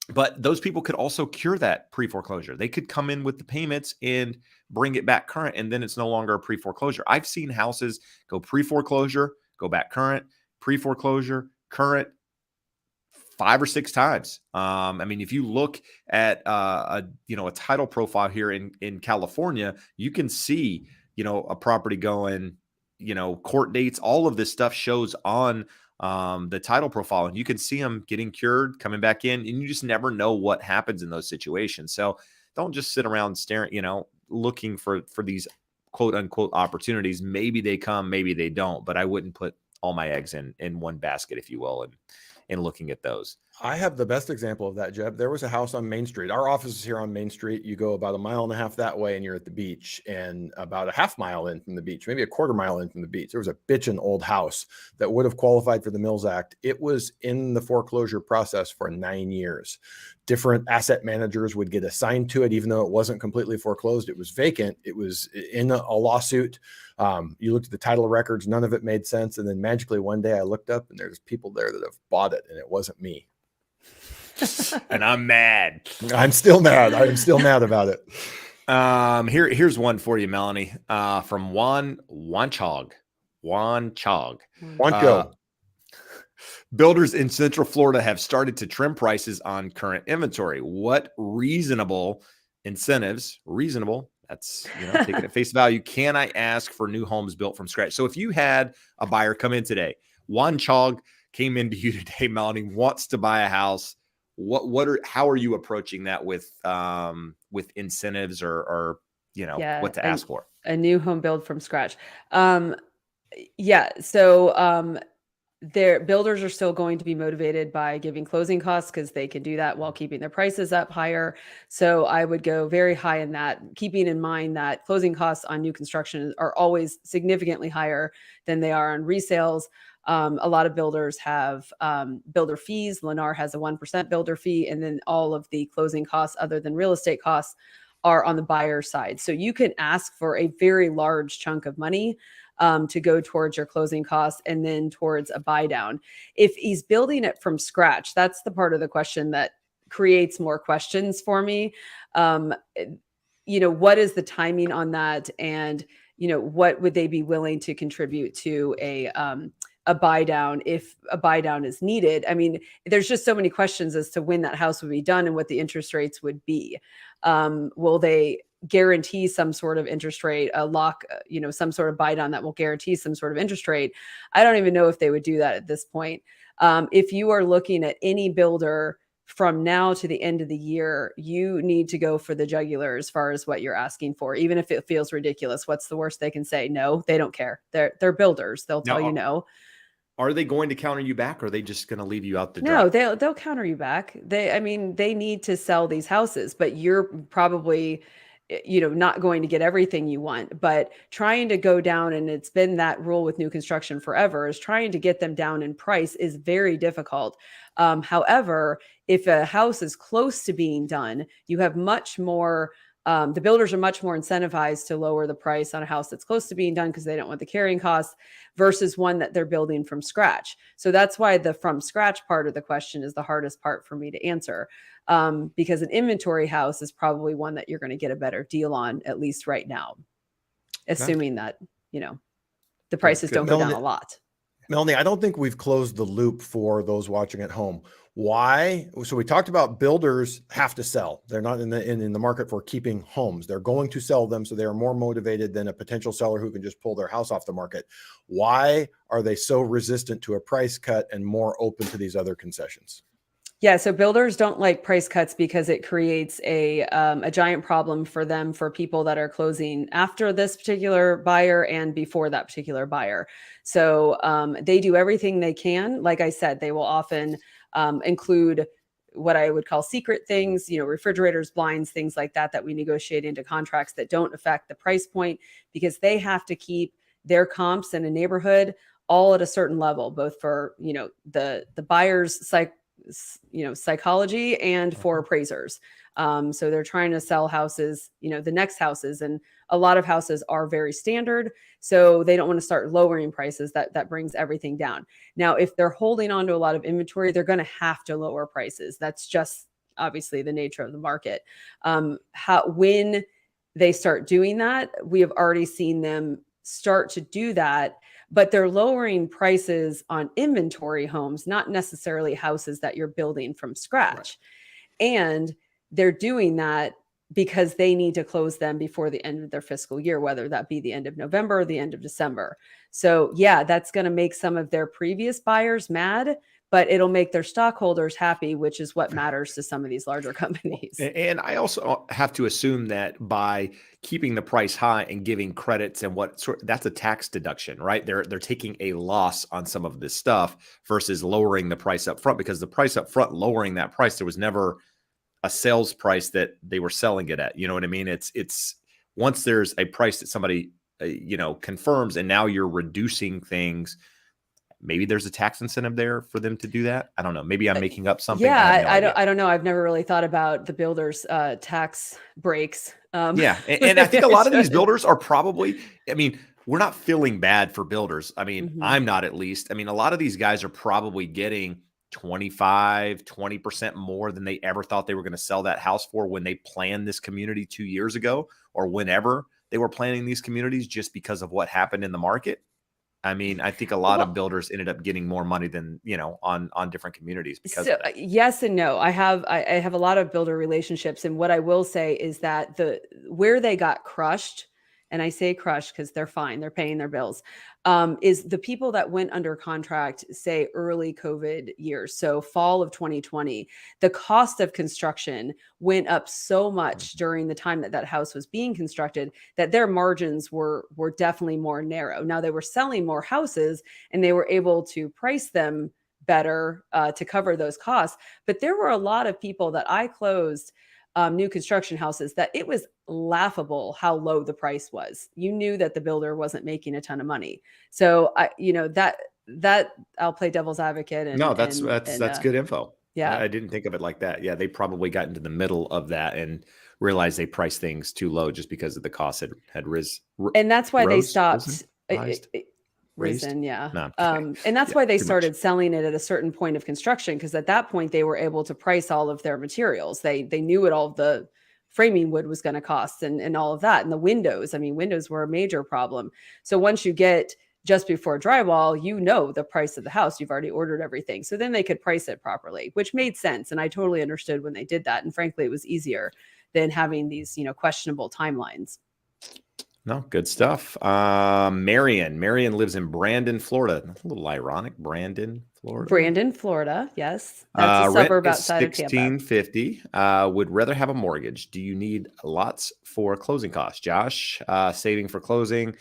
But those people could also cure that pre-foreclosure. They could come in with the payments and bring it back current, and then it's no longer a pre-foreclosure. I've seen houses go pre-foreclosure, go back current, pre-foreclosure, current 5 or 6 times. I mean, if you look at a title profile here in California, you can see, a property going, court dates, all of this stuff shows on the title profile, and you can see them getting cured, coming back in, and you just never know what happens in those situations. So don't just sit around staring, looking for these quote unquote opportunities. Maybe they come, maybe they don't, but I wouldn't put all my eggs in one basket, if you will, and looking at those. I have the best example of that, Jeb. There was a house on Main Street. Our office is here on Main Street. You go about 1.5 miles that way and you're at the beach, and about a 1/2 mile in from the beach, maybe a 1/4 mile in from the beach, there was a bitchin' old house that would have qualified for the Mills Act. It was in the foreclosure process for 9 years. Different asset managers would get assigned to it, even though it wasn't completely foreclosed. It was vacant. It was in a lawsuit. You looked at the title records, none of it made sense. And then magically one day I looked up and there's people there that have bought it, and it wasn't me. And I'm mad. I'm still mad. I'm still mad about it. Here's one for you, Melanie. From Wanchog. Builders in Central Florida have started to trim prices on current inventory. What reasonable incentives, that's, taking at face value, can I ask for new homes built from scratch? So if you had a buyer come in today, Wanchog came into you today, Melanie, wants to buy a house, how are you approaching that with incentives or what to ask for? A new home build from scratch. Their builders are still going to be motivated by giving closing costs, because they can do that while keeping their prices up higher. So I would go very high in that, keeping in mind that closing costs on new construction are always significantly higher than they are on resales. A lot of builders have builder fees. Lennar has a 1% builder fee, and then all of the closing costs other than real estate costs are on the buyer side. So you can ask for a very large chunk of money to go towards your closing costs and then towards a buy down. If he's building it from scratch, that's the part of the question that creates more questions for me. What is the timing on that? And, what would they be willing to contribute to a buy down if a buy down is needed? I mean, there's just so many questions as to when that house would be done and what the interest rates would be. Will they guarantee some sort of interest rate, a lock, some sort of buy down that will guarantee some sort of interest rate? I don't even know if they would do that at this point. If you are looking at any builder from now to the end of the year, you need to go for the jugular as far as what you're asking for, even if it feels ridiculous. What's the worst they can say? No, they don't care. They're builders. They'll tell you no. Are they going to counter you back, or are they just going to leave you out the dry? No, they'll counter you back. They need to sell these houses, but you're probably, not going to get everything you want, but trying to go down, and it's been that rule with new construction forever, is trying to get them down in price is very difficult. However, if a house is close to being done, you have much more, the builders are much more incentivized to lower the price on a house that's close to being done, because they don't want the carrying costs, versus one that they're building from scratch. So that's why the from scratch part of the question is the hardest part for me to answer. Because an inventory house is probably one that you're going to get a better deal on, at least right now, assuming that, the prices don't go down a lot. Melanie, I don't think we've closed the loop for those watching at home. Why? So we talked about builders have to sell. They're not in the market for keeping homes. They're going to sell them. So they are more motivated than a potential seller who can just pull their house off the market. Why are they so resistant to a price cut and more open to these other concessions? Yeah, so builders don't like price cuts because it creates a giant problem for them, for people that are closing after this particular buyer and before that particular buyer. So they do everything they can. Like I said, they will often include what I would call secret things, refrigerators, blinds, things like that, that we negotiate into contracts that don't affect the price point, because they have to keep their comps in a neighborhood all at a certain level, both for, the buyer's psychology and for appraisers. So they're trying to sell houses, the next houses, and a lot of houses are very standard. So they don't want to start lowering prices. That brings everything down. Now, if they're holding on to a lot of inventory, they're going to have to lower prices. That's just obviously the nature of the market. When they start doing that, we have already seen them start to do that, but they're lowering prices on inventory homes, not necessarily houses that you're building from scratch. Right. And they're doing that because they need to close them before the end of their fiscal year, whether that be the end of November or the end of December. So yeah, that's going to make some of their previous buyers mad, but it'll make their stockholders happy, which is what matters to some of these larger companies. And I also have to assume that by keeping the price high and giving credits and that's a tax deduction, right? They're taking a loss on some of this stuff versus lowering the price up front, because the price up front, lowering that price, there was never a sales price that they were selling it at. You know what I mean? It's once there's a price that somebody, confirms, and now you're reducing things. Maybe there's a tax incentive there for them to do that. I don't know. Maybe I'm making up something. Yeah, I don't know. I've never really thought about the builders' tax breaks. Yeah, and I think a lot of these builders are probably, we're not feeling bad for builders. I'm not, at least. A lot of these guys are probably getting 20% more than they ever thought they were going to sell that house for when they planned this community 2 years ago, or whenever they were planning these communities, just because of what happened in the market. I think a lot of builders ended up getting more money than, on different communities because of that. Yes and no. I have a lot of builder relationships. And what I will say is that where they got crushed, and I say crushed because they're fine, they're paying their bills, is the people that went under contract, say early COVID years. So fall of 2020, the cost of construction went up so much during the time that house was being constructed that their margins were definitely more narrow. Now, they were selling more houses and they were able to price them better to cover those costs. But there were a lot of people that I closed new construction houses that it was laughable how low the price was. You knew that the builder wasn't making a ton of money. So that I'll play devil's advocate. And no, that's good info. Yeah, I didn't think of it like that. Yeah, they probably got into the middle of that and realized they priced things too low just because of the cost had risen. And that's why they stopped. Raised? Yeah. No, and that's why they started selling it at a certain point of construction, because at that point they were able to price all of their materials. They knew what all of the framing wood was going to cost and all of that. And the windows, windows were a major problem. So once you get just before drywall, the price of the house, you've already ordered everything. So then they could price it properly, which made sense. And I totally understood when they did that. And frankly, it was easier than having these, questionable timelines. No, good stuff. Marion lives in Brandon, Florida. That's a little ironic. Brandon, Florida. Yes. That's a suburb outside of Tampa. $1,650. Would rather have a mortgage. Do you need lots for closing costs? Josh, saving for closing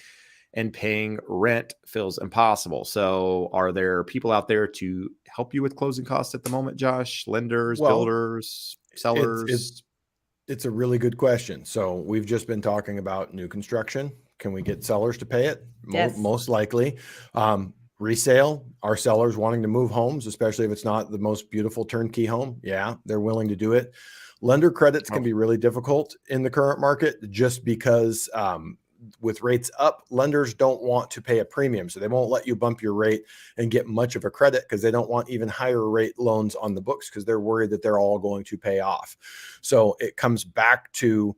and paying rent feels impossible. So are there people out there to help you with closing costs at the moment, Josh? Lenders, builders, sellers? It's a really good question. So we've just been talking about new construction. Can we get sellers to pay it? Yes. Most likely. Resale, are sellers wanting to move homes, especially if it's not the most beautiful turnkey home? Yeah, they're willing to do it. Lender credits can be really difficult in the current market just because with rates up, lenders don't want to pay a premium. So they won't let you bump your rate and get much of a credit because they don't want even higher rate loans on the books because they're worried that they're all going to pay off. So it comes back to,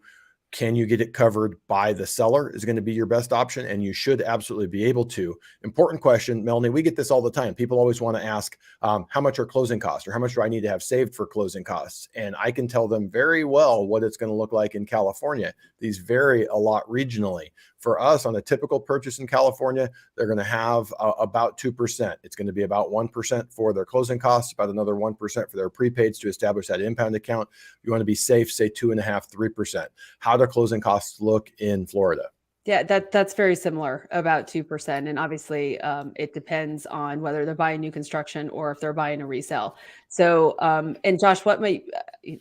Can you get it covered by the seller is going to be your best option, and you should absolutely be able to. Important question, Melanie. We get this all the time. People always want to ask, how much are closing costs, or how much do I need to have saved for closing costs? And I can tell them very well what it's going to look like in California. These vary a lot regionally. For us, on a typical purchase in California, they're going to have about 2%. It's going to be about 1% for their closing costs, about another 1% for their prepaids to establish that impound account. You want to be safe, say 2.5%, 3%. How do closing costs look in Florida? Yeah, that's very similar, about 2%. And obviously, it depends on whether they're buying new construction or if they're buying a resale. So, and Josh, what might,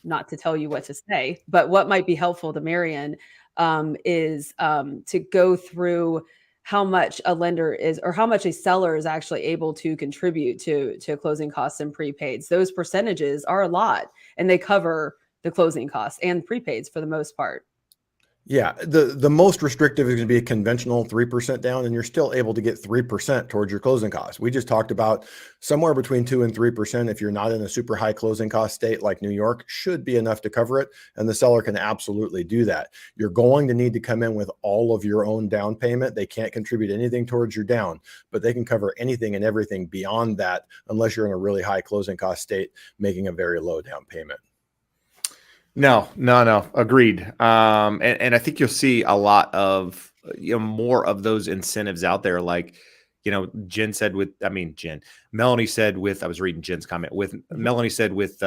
not to tell you what to say, but what might be helpful to Marion is to go through how much a lender is, or how much a seller is actually able to contribute to closing costs and prepaids. Those percentages are a lot, and they cover the closing costs and prepaids for the most part. Yeah, the most restrictive is going to be a conventional 3% down, and you're still able to get 3% towards your closing costs. We just talked about somewhere between 2 and 3%. If you're not in a super high closing cost state like New York, should be enough to cover it, and the seller can absolutely do that. You're going to need to come in with all of your own down payment. They can't contribute anything towards your down, but they can cover anything and everything beyond that, unless you're in a really high closing cost state making a very low down payment. No. Agreed. And I think you'll see a lot of, more of those incentives out there. Like, Melanie said with, I was reading Jen's comment with Melanie said with,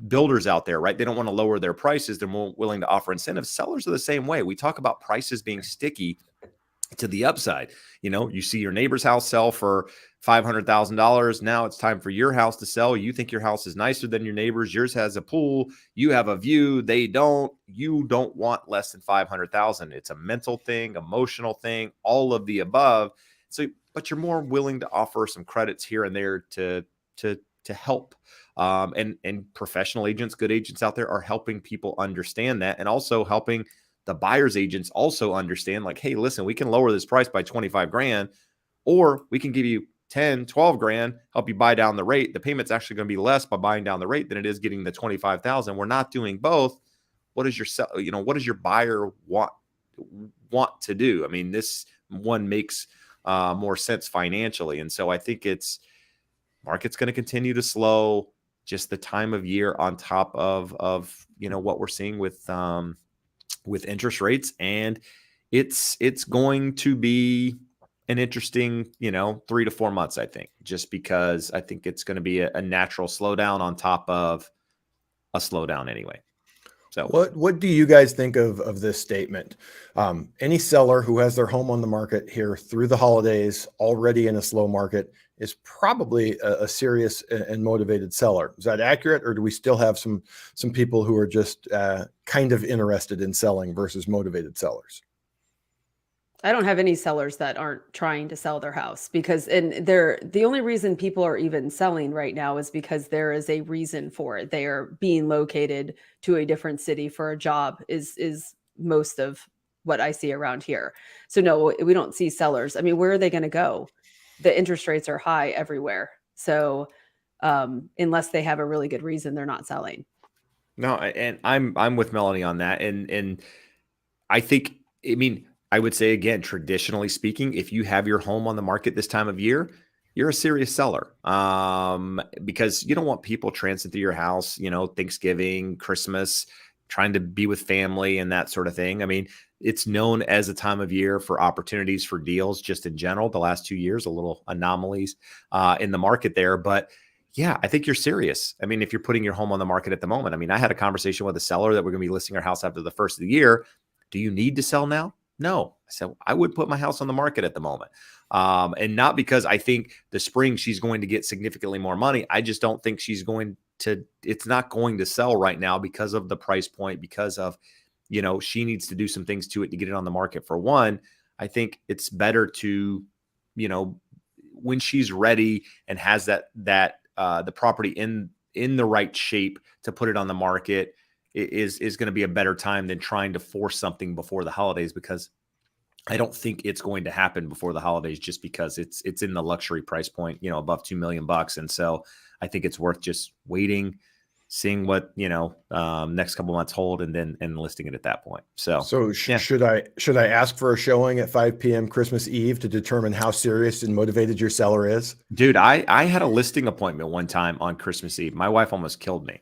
builders out there, right? They don't want to lower their prices. They're more willing to offer incentives. Sellers are the same way. We talk about prices being sticky to the upside. You see your neighbor's house sell for $500,000. Now it's time for your house to sell. You think your house is nicer than your neighbor's. Yours has a pool. You have a view. They don't. You don't want less than 500,000. It's a mental thing, emotional thing, all of the above. So, but you're more willing to offer some credits here and there to help. And professional agents, good agents out there are helping people understand that, and also helping the buyer's agents also understand, like, hey, listen, we can lower this price by 25 grand, or we can give you 10, 12 grand, help you buy down the rate. The payment's actually going to be less by buying down the rate than it is getting the 25,000. We're not doing both. What does what does your buyer want to do? I mean, this one makes more sense financially. And so I think market's going to continue to slow, just the time of year on top of what we're seeing with interest rates. And it's going to be an interesting, 3 to 4 months, I think, just because I think it's going to be a natural slowdown on top of a slowdown anyway. So what do you guys think of this statement? Any seller who has their home on the market here through the holidays, already in a slow market, is probably a serious and motivated seller. Is that accurate, or do we still have some people who are just kind of interested in selling versus motivated sellers? I don't have any sellers that aren't trying to sell their house, because the only reason people are even selling right now is because there is a reason for it. They are being located to a different city for a job is most of what I see around here. So no, we don't see sellers. I mean, where are they going to go? The interest rates are high everywhere. So unless they have a really good reason, they're not selling. no, and I'm with Melanie on that. And I think, I would say, again, traditionally speaking, if you have your home on the market this time of year, you're a serious seller, because you don't want people trancing through your house, Thanksgiving, Christmas, trying to be with family and that sort of thing. I mean, it's known as a time of year for opportunities for deals just in general. The last 2 years, a little anomalies in the market there. But yeah, I think you're serious. I mean, if you're putting your home on the market at the moment, I had a conversation with a seller that we're going to be listing our house after the first of the year. Do you need to sell now? No. I said, I would put my house on the market at the moment. And not because I think the spring she's going to get significantly more money. I just don't think it's not going to sell right now because of the price point, because of, she needs to do some things to it to get it on the market. For one, I think it's better to, when she's ready and has the property in the right shape to put it on the market, is going to be a better time than trying to force something before the holidays, because I don't think it's going to happen before the holidays, just because it's in the luxury price point, above $2 million. And so I think it's worth just waiting, seeing what, next couple months hold, and then listing it at that point. So yeah. Should I ask for a showing at 5 p.m. Christmas Eve to determine how serious and motivated your seller is? Dude, I had a listing appointment one time on Christmas Eve. My wife almost killed me.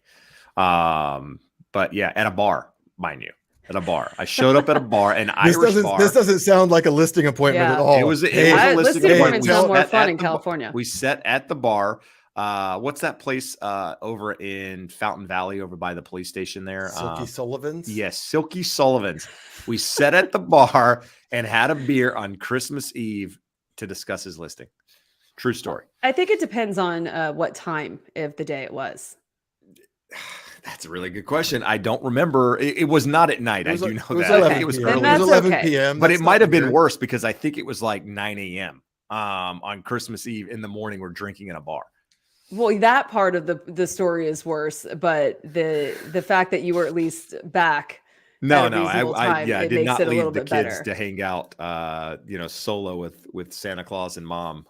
But yeah, at a bar, mind you. At a bar. I showed up at a bar, an Irish bar. This doesn't sound like a listing appointment at all. It was a listing appointment. Sound more fun in California. We sat at the bar. What's that place over in Fountain Valley over by the police station there? Silky Sullivan's? Yes, Silky Sullivan's. We sat at the bar and had a beer on Christmas Eve to discuss his listing. True story. I think it depends on what time of the day it was. That's a really good question. I don't remember. It was not at night. I do know that. It was early. It was 11 p.m. But it might have been worse because I think it was like 9 a.m. On Christmas Eve in the morning. We're drinking in a bar. Well, that part of the story is worse, but the fact that you were at least back. I did not leave the kids to hang out, solo with Santa Claus and mom.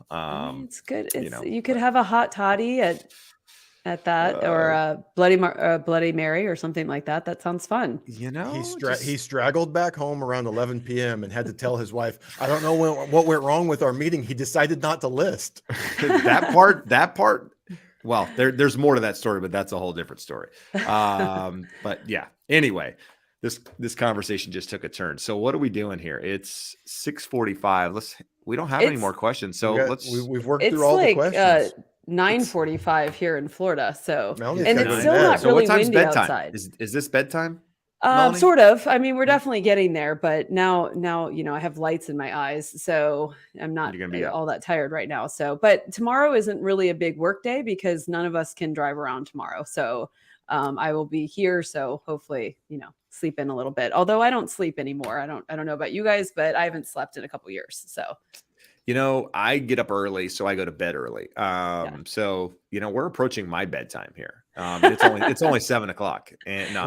It's good. You could have a hot toddy at that, or a Bloody Mary or something like that. That sounds fun. He straggled back home around 11 p.m. and had to tell his wife, I don't know what went wrong with our meeting. He decided not to list. that part. Well, there's more to that story, but that's a whole different story. But yeah, anyway, this conversation just took a turn. So what are we doing here? It's 6:45. We don't have any more questions. So we've worked through all the questions. 9:45 here in Florida. So, Melanie's and it's still not really windy outside. Is this bedtime? Sort of. I mean, we're definitely getting there, but now, I have lights in my eyes, so I'm not all that tired right now. So, but tomorrow isn't really a big work day because none of us can drive around tomorrow. So, I will be here. So hopefully, sleep in a little bit. Although I don't sleep anymore. I don't know about you guys, but I haven't slept in a couple years. So. I get up early, so I go to bed early. So, we're approaching my bedtime here. It's only 7:00, and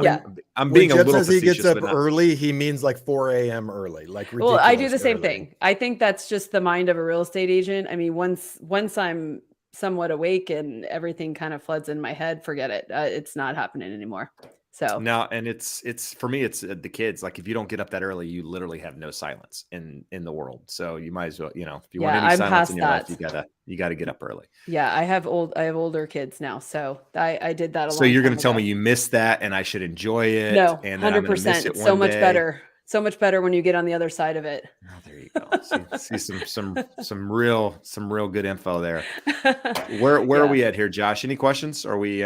I'm being a little facetious. He gets up early, he means like 4 a.m. early, like ridiculous. Well, I do the same thing. I think that's just the mind of a real estate agent. I mean, once I'm somewhat awake and everything kind of floods in my head, forget it. It's not happening anymore. So now, and it's for me, it's the kids. Like if you don't get up that early, you literally have no silence in the world. So you might as well, if you want any silence in your life, you gotta get up early. Yeah, I have older kids now, so I did that a lot. So you're gonna tell me you missed that, and I should enjoy it? No, 100%. It's so much better. So much better when you get on the other side of it. Oh, there you go. See some real good info there. Where are we at here, Josh? Any questions? Or we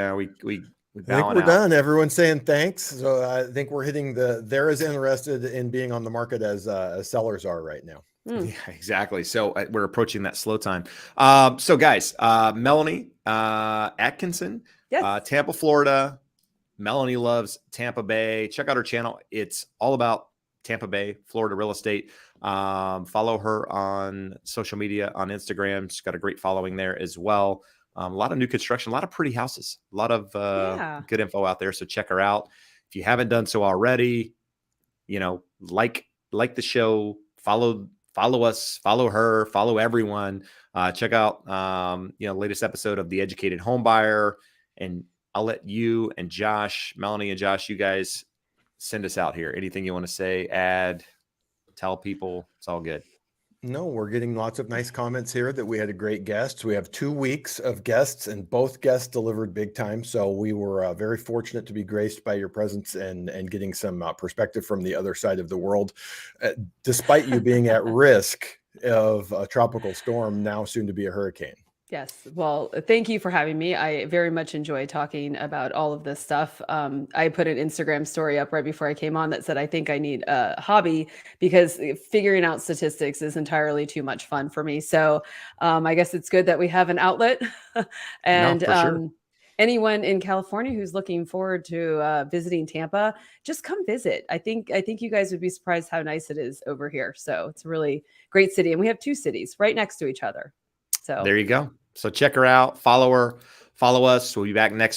I think we're done. Everyone's saying thanks. So I think we're hitting they're as interested in being on the market as sellers are right now. Yeah, exactly. So we're approaching that slow time. So guys, Melanie Atkinson, Tampa, Florida. Melanie loves Tampa Bay. Check out her channel. It's all about Tampa Bay, Florida real estate. Follow her on social media, on Instagram. She's got a great following there as well. A lot of new construction, a lot of pretty houses, a lot of good info out there. So check her out. If you haven't done so already, like the show, follow us, follow her, follow everyone. Check out, latest episode of The Educated Home Buyer. And I'll let you and Josh, Melanie and Josh, you guys send us out here. Anything you want to say, add, tell people, it's all good. No, we're getting lots of nice comments here that we had a great guest. We have 2 weeks of guests and both guests delivered big time. So we were very fortunate to be graced by your presence and getting some perspective from the other side of the world, despite you being at risk of a tropical storm, now soon to be a hurricane. Yes. Well, thank you for having me. I very much enjoy talking about all of this stuff. I put an Instagram story up right before I came on that said, I think I need a hobby because figuring out statistics is entirely too much fun for me. So I guess it's good that we have an outlet and sure. Anyone in California who's looking forward to visiting Tampa, just come visit. I think you guys would be surprised how nice it is over here. So it's a really great city. And we have 2 cities right next to each other. So there you go. So check her out, follow her, follow us. We'll be back next week.